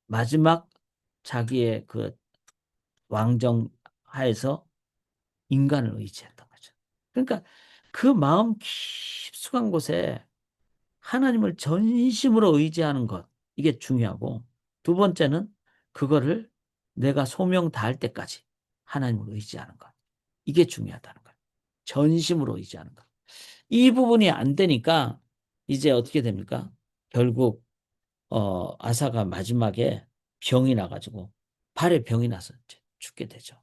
마지막 자기의 그 왕정 하에서 인간을 의지했던 거죠. 그러니까 그 마음 깊숙한 곳에 하나님을 전심으로 의지하는 것, 이게 중요하고, 두 번째는 그거를 내가 소명 다할 때까지 하나님을 의지하는 것. 이게 중요하다는 거예요. 전심으로 의지하는 것. 이 부분이 안 되니까 이제 어떻게 됩니까? 결국 아사가 마지막에 병이 나가지고 발에 병이 나서 이제 죽게 되죠.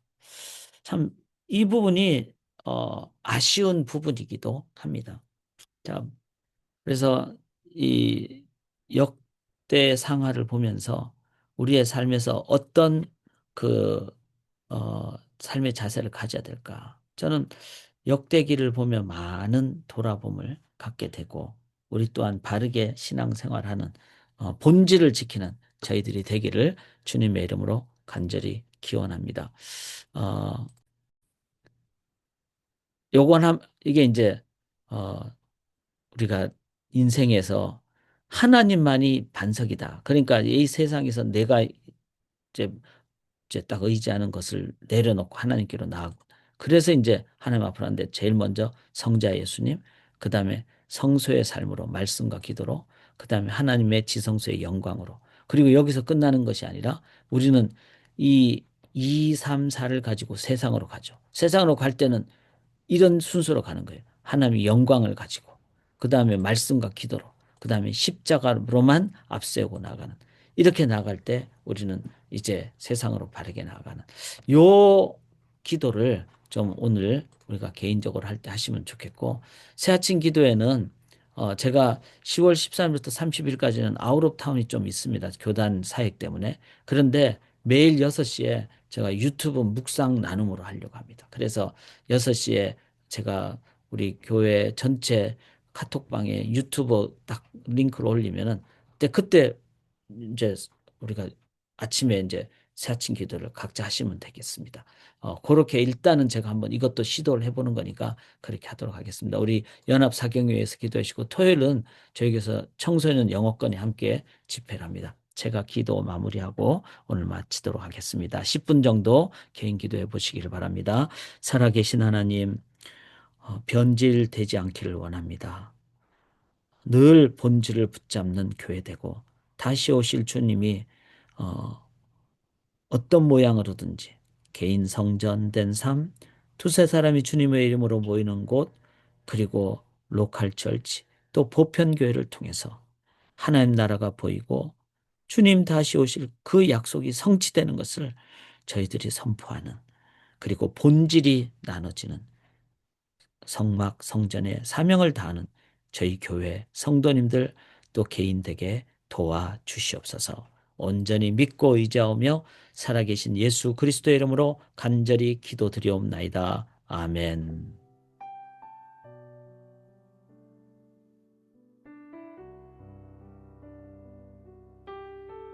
참 이 부분이 아쉬운 부분이기도 합니다. 자, 그래서 이 역대 상하를 보면서 우리의 삶에서 어떤 그 삶의 자세를 가져야 될까? 저는 역대기를 보며 많은 돌아봄을 갖게 되고, 우리 또한 바르게 신앙생활하는 본질을 지키는 저희들이 되기를 주님의 이름으로 간절히 기원합니다. 어, 이게 이제 어, 우리가 인생에서 하나님만이 반석이다. 그러니까 이 세상에서 내가 이제 딱 의지하는 것을 내려놓고 하나님께로 나아가고, 그래서 이제 하나님 앞으로 하는데 제일 먼저 성자 예수님, 그 다음에 성소의 삶으로, 말씀과 기도로, 그 다음에 하나님의 지성소의 영광으로, 그리고 여기서 끝나는 것이 아니라 우리는 이 2, 3, 4를 가지고 세상으로 가죠. 세상으로 갈 때는 이런 순서로 가는 거예요. 하나님의 영광을 가지고, 그 다음에 말씀과 기도로, 그 다음에 십자가로만 앞세우고 나가는, 이렇게 나갈 때 우리는 이제 세상으로 바르게 나가는 요 기도를 좀 오늘 우리가 개인적으로 할 때 하시면 좋겠고, 새 아침 기도에는 제가 10월 13일부터 30일까지는 아웃 오브 타운이 좀 있습니다. 교단 사역 때문에. 그런데 매일 6시에 제가 유튜브 묵상 나눔으로 하려고 합니다. 그래서 6시에 제가 우리 교회 전체 카톡방에 유튜브 딱 링크를 올리면은 그때 이제 우리가 아침에 이제 새 아침 기도를 각자 하시면 되겠습니다. 그렇게 일단은 제가 한번 이것도 시도를 해보는 거니까 그렇게 하도록 하겠습니다. 우리 연합 사경회에서 기도하시고, 토요일은 저희에서 청소년 영어권이 함께 집회를 합니다. 제가 기도 마무리하고 오늘 마치도록 하겠습니다. 10분 정도 개인 기도해 보시기를 바랍니다. 살아계신 하나님, 변질되지 않기를 원합니다. 늘 본질을 붙잡는 교회 되고, 다시 오실 주님이 어, 어떤 모양으로든지 개인 성전된 삶, 두세 사람이 주님의 이름으로 모이는 곳, 그리고 로컬 처치, 또 보편교회를 통해서 하나님 나라가 보이고 주님 다시 오실 그 약속이 성취되는 것을 저희들이 선포하는, 그리고 본질이 나눠지는 성막 성전의 사명을 다하는 저희 교회 성도님들, 또 개인에게 도와 주시옵소서. 온전히 믿고 의지하오며 살아계신 예수 그리스도의 이름으로 간절히 기도드리옵나이다. 아멘.